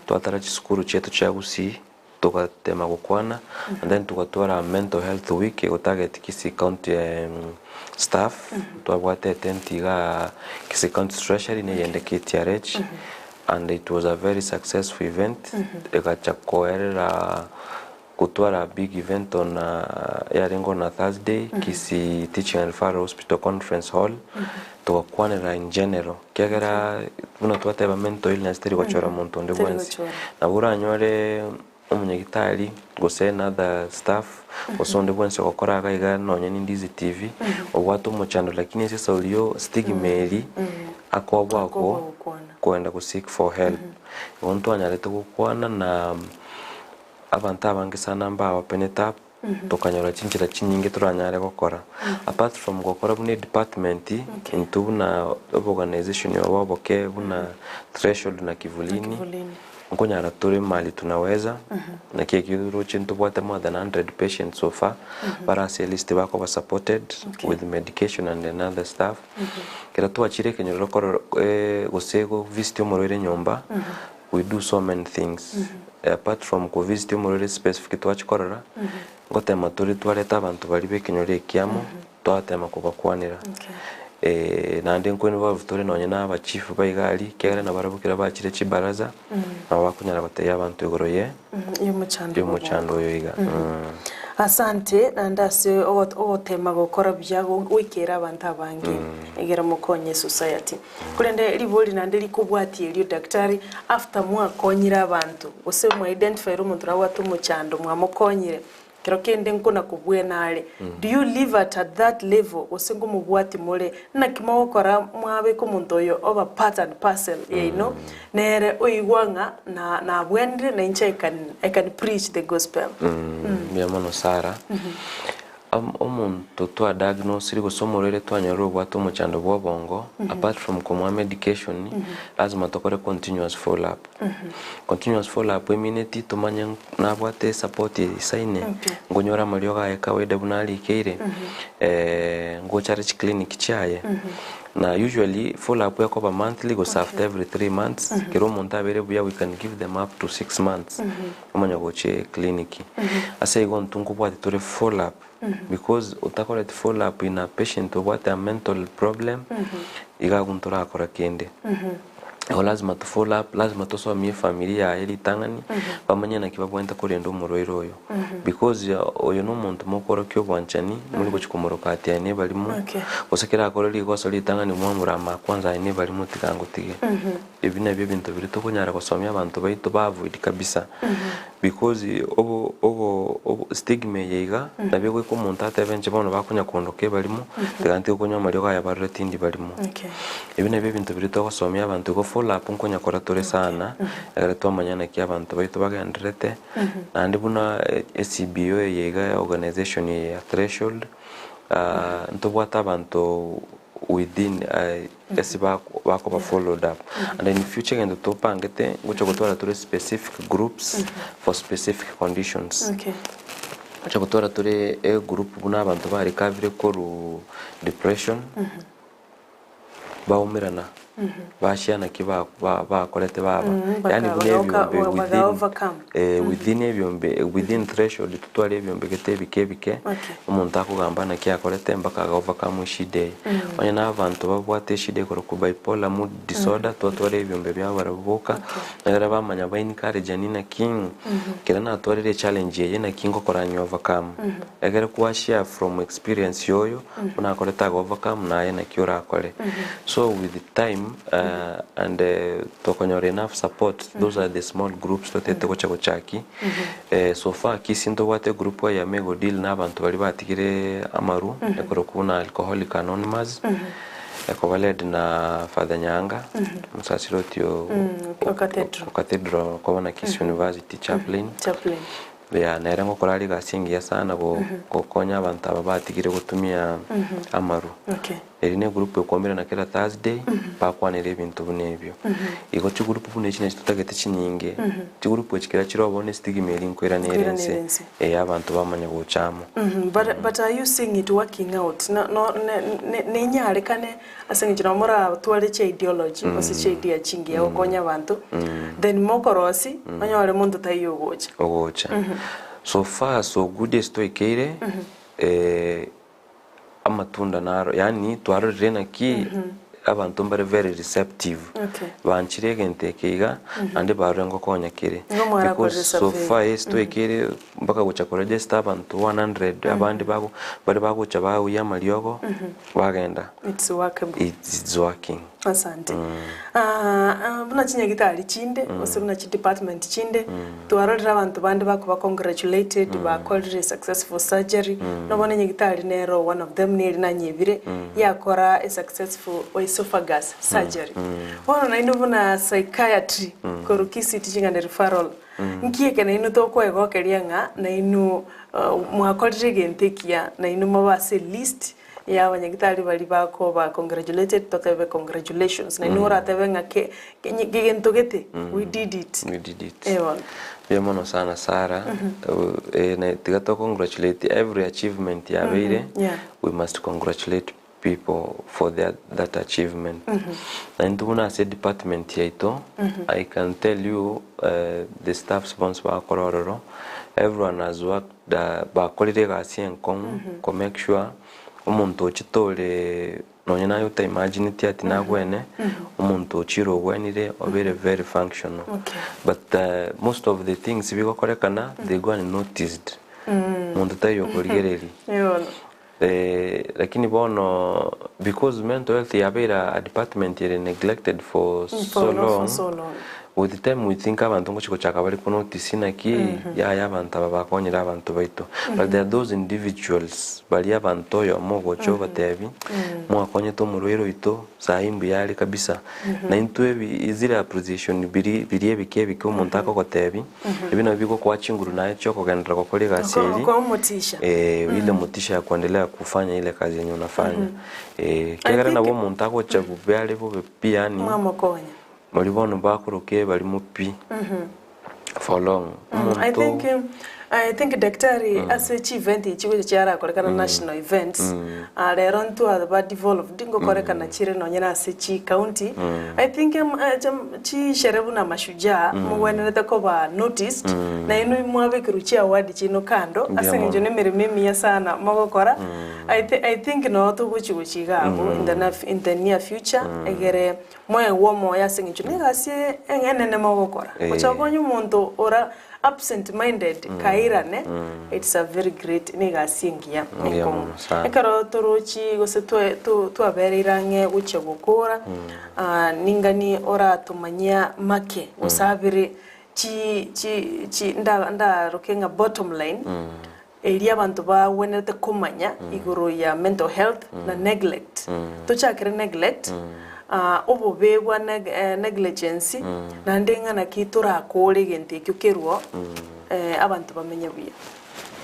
twatara chiskuru chetu cha Gusii tukatema gukwana and then tukatwara mental health week go target Kisii county staff twabwate tentiga Kisii county treasury ne yende KTRH and it was a very successful event ekachakoerera kutwara big event on yarengo na Thursday Kisii Teaching and Referral Hospital Conference Hall tukakwanira in general kegera buno twateba mental illness teri gochora muntu ndi bwensi na buranyore umunyagitari gose na the staff osonde bwense gukora gaiga nonye Ndizi TV obwatu mu channel lakini sasa ulio stigma eri akobwako kwenda ku seek for help onto anyarete gukwana na abantu abange sana mba penetap tokanyora chinchira chinyinge turanyare gukora apart from gukora bune department into na organization yaboboke buna threshold na kivulini nkonyara turi mali tunaweza na kekiduru chintu bwate more than 100 patients so far paracelist bako ba supported with medication and another stuff kera tuachire kenyoro koro gosego visit umurere nyomba we do so many things apart from ko visit umurere specific twachikorora ngotema turi twareta abantu bari bekenyore kiamo twatema kubakwanira nande nko involve tore nonye n'aba chief bayigali kera nabarabukira bakire chibaraza abakunyara bateye abantu igoroye y'umuchando yoyiga asante nandase otema gukora byago wikera abantu abangi egera mukonye society kurende liboli nande likubwati elio daktari after mwakonyira abantu ose mu identify umuntu rawatu muchando mwamukonyire kero kende nkona kubwenale do you live at that level osengo mubwati mole na kimokora mwabe ko muntu yo over part and parcel you know nere oigwanga na bwende na inche I can preach the gospel biamono Sara omuntu twa diagnose liko somorere twanyoro bwatu muchando bwobongo apart from komwa medication lazima tokore continuous follow up continuous follow up imineti tumanya nabwate support isaine ngonyora malioga ya kawaida bunali keire ngochare clinic chaye na usually follow up yako ba monthly goes after every 3 months kero monta bere buya we can give them up to 6 months umanya goche clinic asa igon tunku bwate tore follow up because utakora follow up in a patient what a mental problem igaguntora akora kende lazima to follow up lazima to so mi familia ili tangani bamanya na kibabwenta kurendo muroiro oyo because oyo no muntu mukoro kyo bwanchani muri kuchikomoroka ati ane balimo osekera akoro ligoso litangani mwamurama kwanza ane balimo tikango tige ibina byo bintu biri to kunyara gusomya abantu bayito bavuid kabisa because obo stigma yiga nabyo ko muntu atabenje bono bakunya kondoke balimo tiganti kunya maryo ya baretindi balimo ibina byo bintu biri to gusomya abantu go follow up nkonya kora tore sana agara to manyana ki abantu bayito bagandrete nandi buna SCBO yiga organization ya threshold ntobwata abantu within esiba bako followed up and in future and to pangete gucho gutwara tore specific groups for specific conditions gucho gutwara tore group buna abantu bari recovery ko depression baumirana bashiana kiba bakolete baba yani within threshold tutwale ebyombe bike umuntu akugamba kya kolete mbaka overcome shide onye n'abantu babwate shide ko ku bipolar mood disorder tutwale ebyombe byabo barabuka era bamanya ba encourage nina king kera na atwale challenge ye na king koranyo overcome egere kuashia from experience yoyo unakoleta overcome na yana kiora akole so with the time and tokonyore enough support those are the small groups totete kochaki so far kisinto wate group ya mego deal na abantu bali batigire amaru ekorokuna alcoholic anonymous ekovaled na Father Nyanga musasirotio cathedral kwa Kisii University chaplain ya narengo korali gasingi ya sana ko konya abantu ababatigire gutumia amaru erine group ekwomera na kila Thursday bakwanira ebintu bunebyo iko chi group bune chine tutagete chinyinge chi group ekikira chirobone stigma erinkwera nerense abantu bamanya gochamo but are you seeing it working out no nenyare kane asengi chinomora twale cha ideology ose cha idea chingi ya okonya abantu then mokorosi anyore muntu tayo ogocha so far so good stoikere amatunda naro yani twarorena ki abantu mbare very receptive banchirege ntekeiga ande barengo konya kire because so far stoikere mpaka gucha ko register abantu 100 abandi bago bari bagucha bawo ya maliogo bagenda it's working asante buna chinya gitari chinde ose buna chi department chinde twarorera abantu bandi bako congratulated ba called successful surgery no bone nyigitari nero one of them neri na nyebire yakora a successful esophagus surgery ono na ino buna psychiatry korukisi teaching and referral nkieke na ino to kwego kerianga na ino mwakorire gentekia na ino mabase list ya abanyagitari bali bako ba congratulated tokebe congratulations na inora tabenga ke gigentogete we did it ewa yemono sana Sara na tigato congratulate every achievement ya beire we must congratulate people for that achievement and tuna said department yaito I can tell you the staff sponsor ba kororo everyone has worked ba kolire ga sien to make sure umuntu chitole nonyena yo imagine ati nagwene umuntu chiro gwenire obere very functional but most of the things bigokorekana they go unnoticed umuntu tayo kurigereri lakini bono because mental health yabera a department is neglected for so long with the time we think abantu ngo chiko chakabali kunotice naki ya abantu babakonyira abantu baito but there are those individuals bali abantu yo mogo chova tebi mwakonye to murwero ito saimbu yali kabisa na intwebi izira position biri ebike ko umuntu akoko tebi ibino biko kwa chinguru naye choko gendera kokole gaseli kwa motisha ile motisha ya kuendelea kufanya ile kazi yenye unafanya kegara na bo muntu akocha bubale bo pia ni mama konya Malibono bakuruke bali mupi for long I think daktari as a chief event ichigo cyara korekana national events lero ntu aba developed dingo korekana chire no nyana as chi county I think chi sherebu na mashujaa mwenelete ko ba noticed na inu mwabe kiruchi award chino kando asenjo ne mirememi ya sana magokora I think no to guchiga in the near future egere mwe womo ya senjo ne gasie enene magokora ochakonyu muntu ora absent minded kairane it's a very great negasingia ekaro torochi gose to aberirange uche gukora ningani ora tumanya make usabire chi nda rokenga bottom line eri abantu ba wenete kumanya iguru ya mental health na neglect tuchakire neglect obobegwa negligence na ndenga na kitura akore gente kyukerwo abantu bamenye buya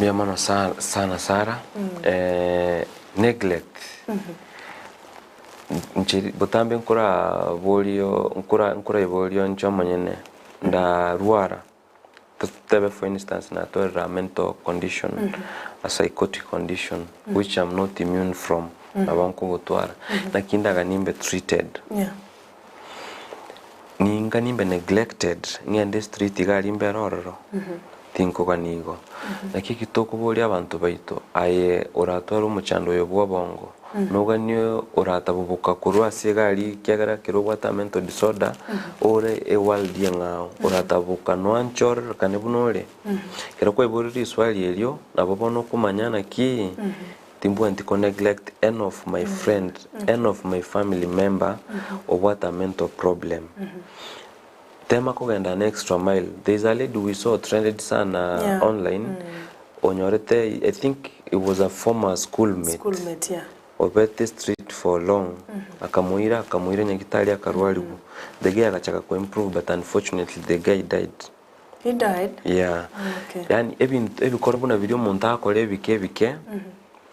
bya mano sana Sara neglect nchiri botambe nkura bolio nchomanyene nda ruara tebe for instance na to mental condition a psychotic condition which I'm not immune from abanko gutwara nakinda ganimbe treated ninga nimbe neglected ngende street galimbe rororo tinko kanigo nakiki tokubuli abantu baito aye oratwara umuchando yo bwabongo noganyo oratabubuka kurwa sigali kyagara kirobata mental disorder ore e waldi ngao oratabuka nwanchor kanebunole kero ko iburi swali elio nabobono kumanyana ki timbu anti neglect any of my friend any of my family member or what a mental problem tema ko genda an extra mile. There's a lady we saw trended sana online onyorete I think it was a former schoolmate obete street for long akamuira nyakitali akarwalibu the guy akachaka ko improve but unfortunately the guy died. He died? Yeah. Okay. Yani ebi korobuna video monta akore bike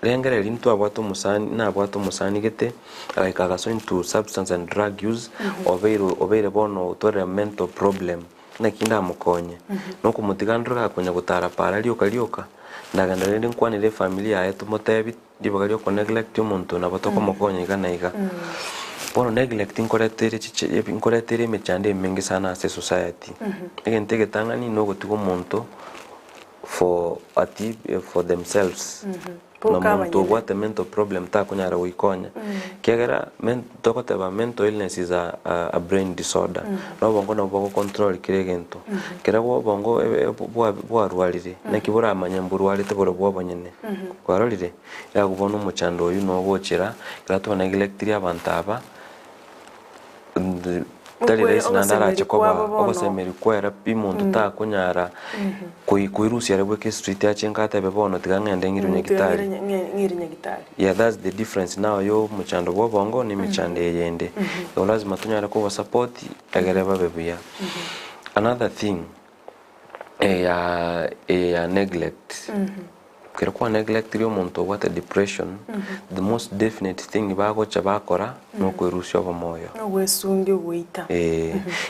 rengere rintu abwato musani na abwato musani gete akaga so into substance and drug use obeire bono utore mental problem na kinda mukonye no kumutigandura konya gutara para lioka ndaganda rindi nkwanire familia yetu motebi ndibagalio ko neglect umuntu na batoko mukonye igana iga bono neglect inkoretere mechande mengi sana as society egentege tangani no gotigo umuntu for themselves no muntu what a mental problem ta kunyara wikonya kegera tokoteba mental illness is a brain disorder no bongo no bongo control kiregento kera bo bongo bwa rwalire nakibura amanyamburu walite boro bwo bonyene kwarolire ya kubona umuchando uyu no bochera kera to neglect abantu aba tari sinandara chikoba ogosemeri kwera pimuntu ta kunyara kuirusia rebwe ke street ya chenkata bebono tigangende ngirunye gitari yeah, that's the difference now yo muchando bobongo ni michande yende yo lazima tunyara ko support agereba bebuya another thing neglect kera kwa neglect yo muntu what a depression the most definite thing bago chabakora no kwerusya bomoyo no wesunge wita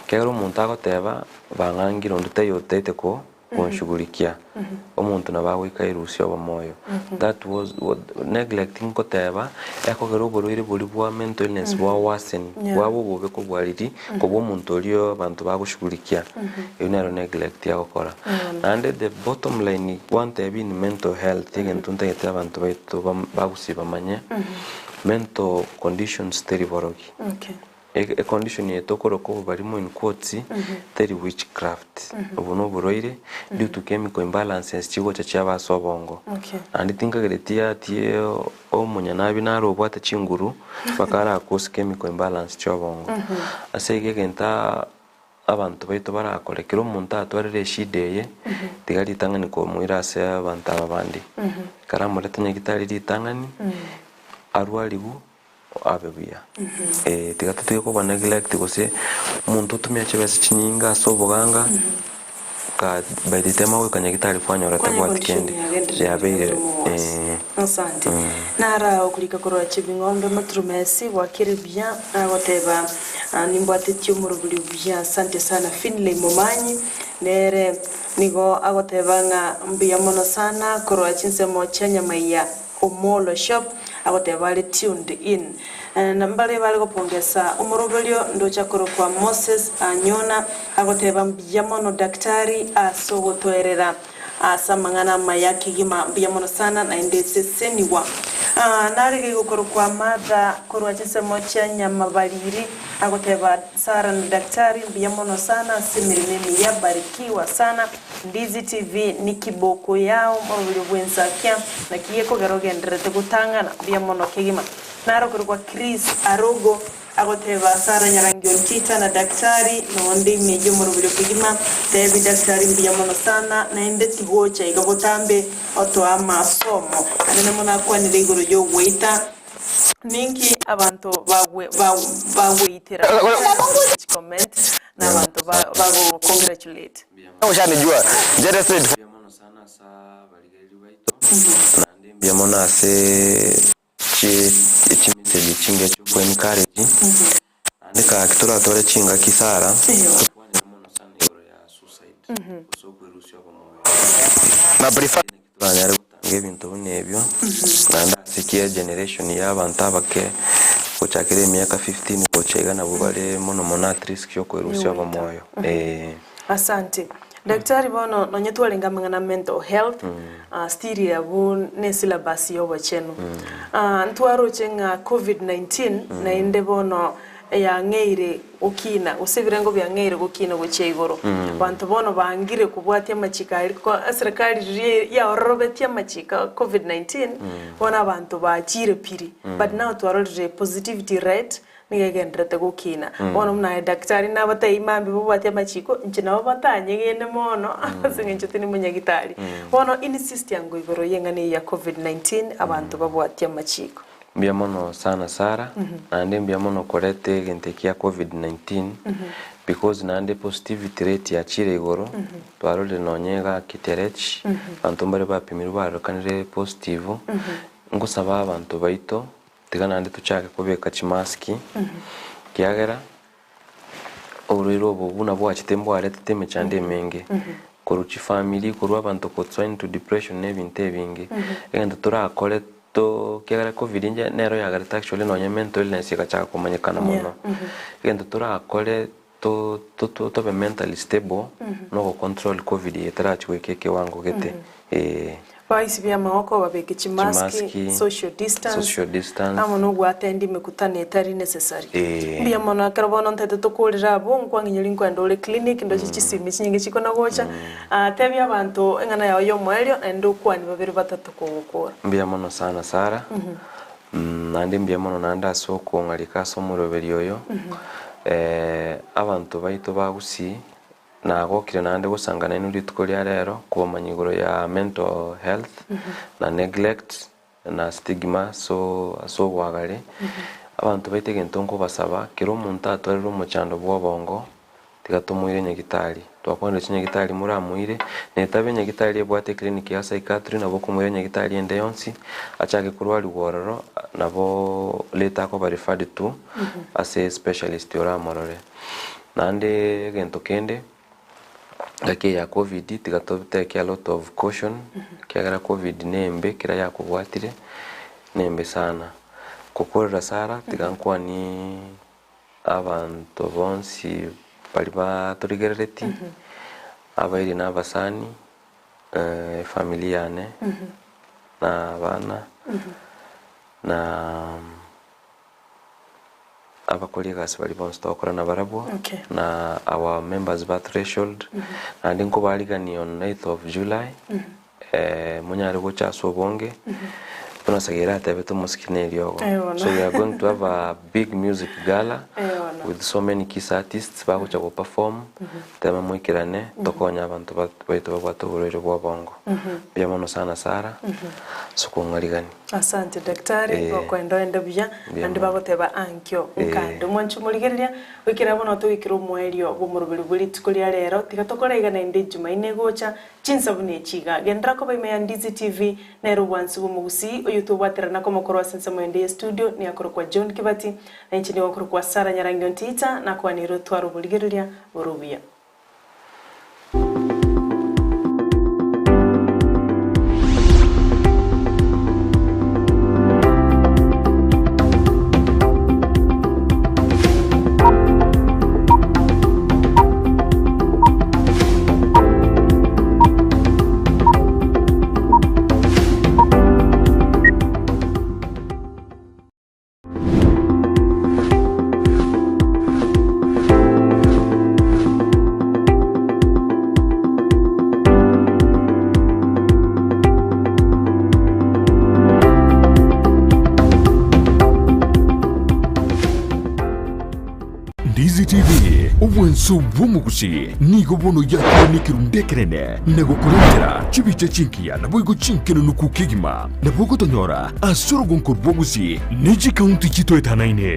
kera umuntu agoteba bangangiro ndute yotete ko konshughulikia umuntu nabawe kairusya bomoyo that was what neglecting koteba eko gero boroire buri bwa mental illness bwa worsen bwabo bobe ko bwariri ko bo muntu lyo abantu bagushughulikia you know neglect yakora and the bottom line want to be in mental health again tunte abantu baito bagusiba manye mental conditions teriborogi a condition yetokoro ko barimo in quotes teri witchcraft ubuno buroire due to chemical imbalances chigo chaba sobongo and thinka geretia tie o munyanabi naro bwata chinguru bakara cause chemical imbalance chobongo asege genta abantu baito barakorekera umuntu atwarire shideye tigari tangani ko muirase abantu abandi karamurete nyagitari ritangani arwalibu abebuya tigatutuye ko neglect gose umuntu tumya chebese chinyinga soboganga ka by the time we kanyagitari fanyora tabwati kende yabeire asante nara okulika korwa chibingombe matrumesi wakiribya agoteba nimbwatityo murubuli bya asante sana Finley Momanyi nere nigo agoteba nga mbiya mono sana korwa chinsemo chanyama ya Omolo shop agoteba ali tuned in nambale bali kopongesa umurubulyo ndocha kwa Moses Anyona agoteba mbiyamono daktari asogotoerera asamangana mayaki gima mbiyamono sana na indese seniwa nari kwa madha korwa chisemo cha nyama baliri agoteba Sara ni daktari mbiyamono sana simirimi ya barikiwa sana Ndizi TV ni kiboko yao murubulyo bwensakia na kiyeko garogenderete gutanga na mbiyamono kigima naro kwa Chris Arogo agoteba Sara Nyarangi Ontita na daktari nondi mejo murubulyo kigima David daktari mbiyamono sana na ende tigocha igabotambe oto ama somo anene mona kwa ni ligoro yo weita ninki abantu bagweitira comment na abantu bago congratulate ushanijua jere said mbiyamono sana sa baligeri baito nandi mbiyamono ase chimeseli chinge cyo encourage andika kitora tore chinga kisara tufanye mono sana yoro ya suicide so kwerusya bomoyo na prefer kitwanya rutange bintu nebyo nanda sikia generation y'abantu abake kuchakire miaka 15 kochega na bubale mono monatrisk cyo kwerusya bomoyo asante daktari bono nonyetwale ngamangana mental health stiri yabu ne syllabus yo bachenu ntwaro chenga covid-19 na inde bono ya ngeire ukina usebirengo bya ngeire gukina gucheigoro bantu bono bangire kubwatia machika ariko serikali ya robetia machika covid-19 bona bantu bachire piri but now twarore positivity rate nigegendrete gukina bono mna daktari na bataimambi bubwatia machiko nchina batanye gene mono singenchoti ni munyagitari bono insist yango igoro yengane ya covid-19 abantu babwatia machiko mbiyamono sana Sara nande mbiyamono korete gentekia covid-19 because nande positivity rate ya chire igoro twarole nonyega Ktrh bantu mbare bapimiru barokanire positive ngusaba abantu baito tigana ndi tuchake kubeka chimaski kiagera orero bobuna bwachitembo arete mechande menge koruchi family koru abantu kotso into depression nebintu ebingi egenda turakore to kiagera covid nje nero yagarita actually no mental illness ikachaka kumanyikana muno egenda turakore to be mentally stable no control covid yetarachweke kiwango gete Baisi bya maoko babeke chimaski social distance amo no gwatendi mekutane etari necessary bya mona karbono ntete tukulira abo nkwanginyiri nkwenda ole clinic ndo chisimi chinyingi chikona gocha tebya abantu engana yawo yomwelyo endo kwani babiri batatu kugukura bya mono sana Sara nandi bya mono nanda soko ngalika somuroberi yoyo abantu baito bagusi nagokire nande gusangana n'uri tukoria rero kubamanyiguro ya mental health na neglect na stigma so wagare abantu baitege ntongo basaba kiro umuntu atwarira umucando bwobongo tigatumwire nyagitari twakwenda nyagitari muramuire netabe nyagitari ebwate clinic ya psychiatry nabo kumwire nyagitari ende yonsi achake kurwali wororo nabo leta ko referred to as a specialist ora morore nande gento kende Like ya COVID take a lot of caution kiagara COVID nembe kira ya kubwatire nembe sana kukorera Sara tigankwa ni abantu bonsi bali turigereti abairi n'abasani familia ne na bana na abakoligas bali bonstokora na barabwa na our members birth threshold and inko baligani on 9th of July munyari gocha sobonge tunasagera tabeto muskine ryogo so we are going to have a big music gala with so many key artists bagocha go perform tema mwikirane tokonya abantu baito bagwatogorero bwa bongo byamono sana Sara sukungaligani asante daktari okwenda enda bya andi bagoteba ankyo nkando mwanchu muligereria wikira bono to wikira omwelio bomurubiri buli tukolia rero tigatokora igana inde Jumaine gocha chinsabune chiga gendra ko baime Ndizi TV nero bwansi bumugusi YouTube waterana ko mokoro sense mwende studio ni akoro kwa John Kibati na nchini wakoro kwa Sara Nyarangyo Ntita na kwa niro twaro buligereria borubia Ndizi TV ubwenso bwumugusi nigo bono yakoni kirundekerene nego kurengera chibiche chinkia na boigo chinkeno nukukigima na bogo tonyora asoro gonkor bwogusi niji kaunti chito etanaine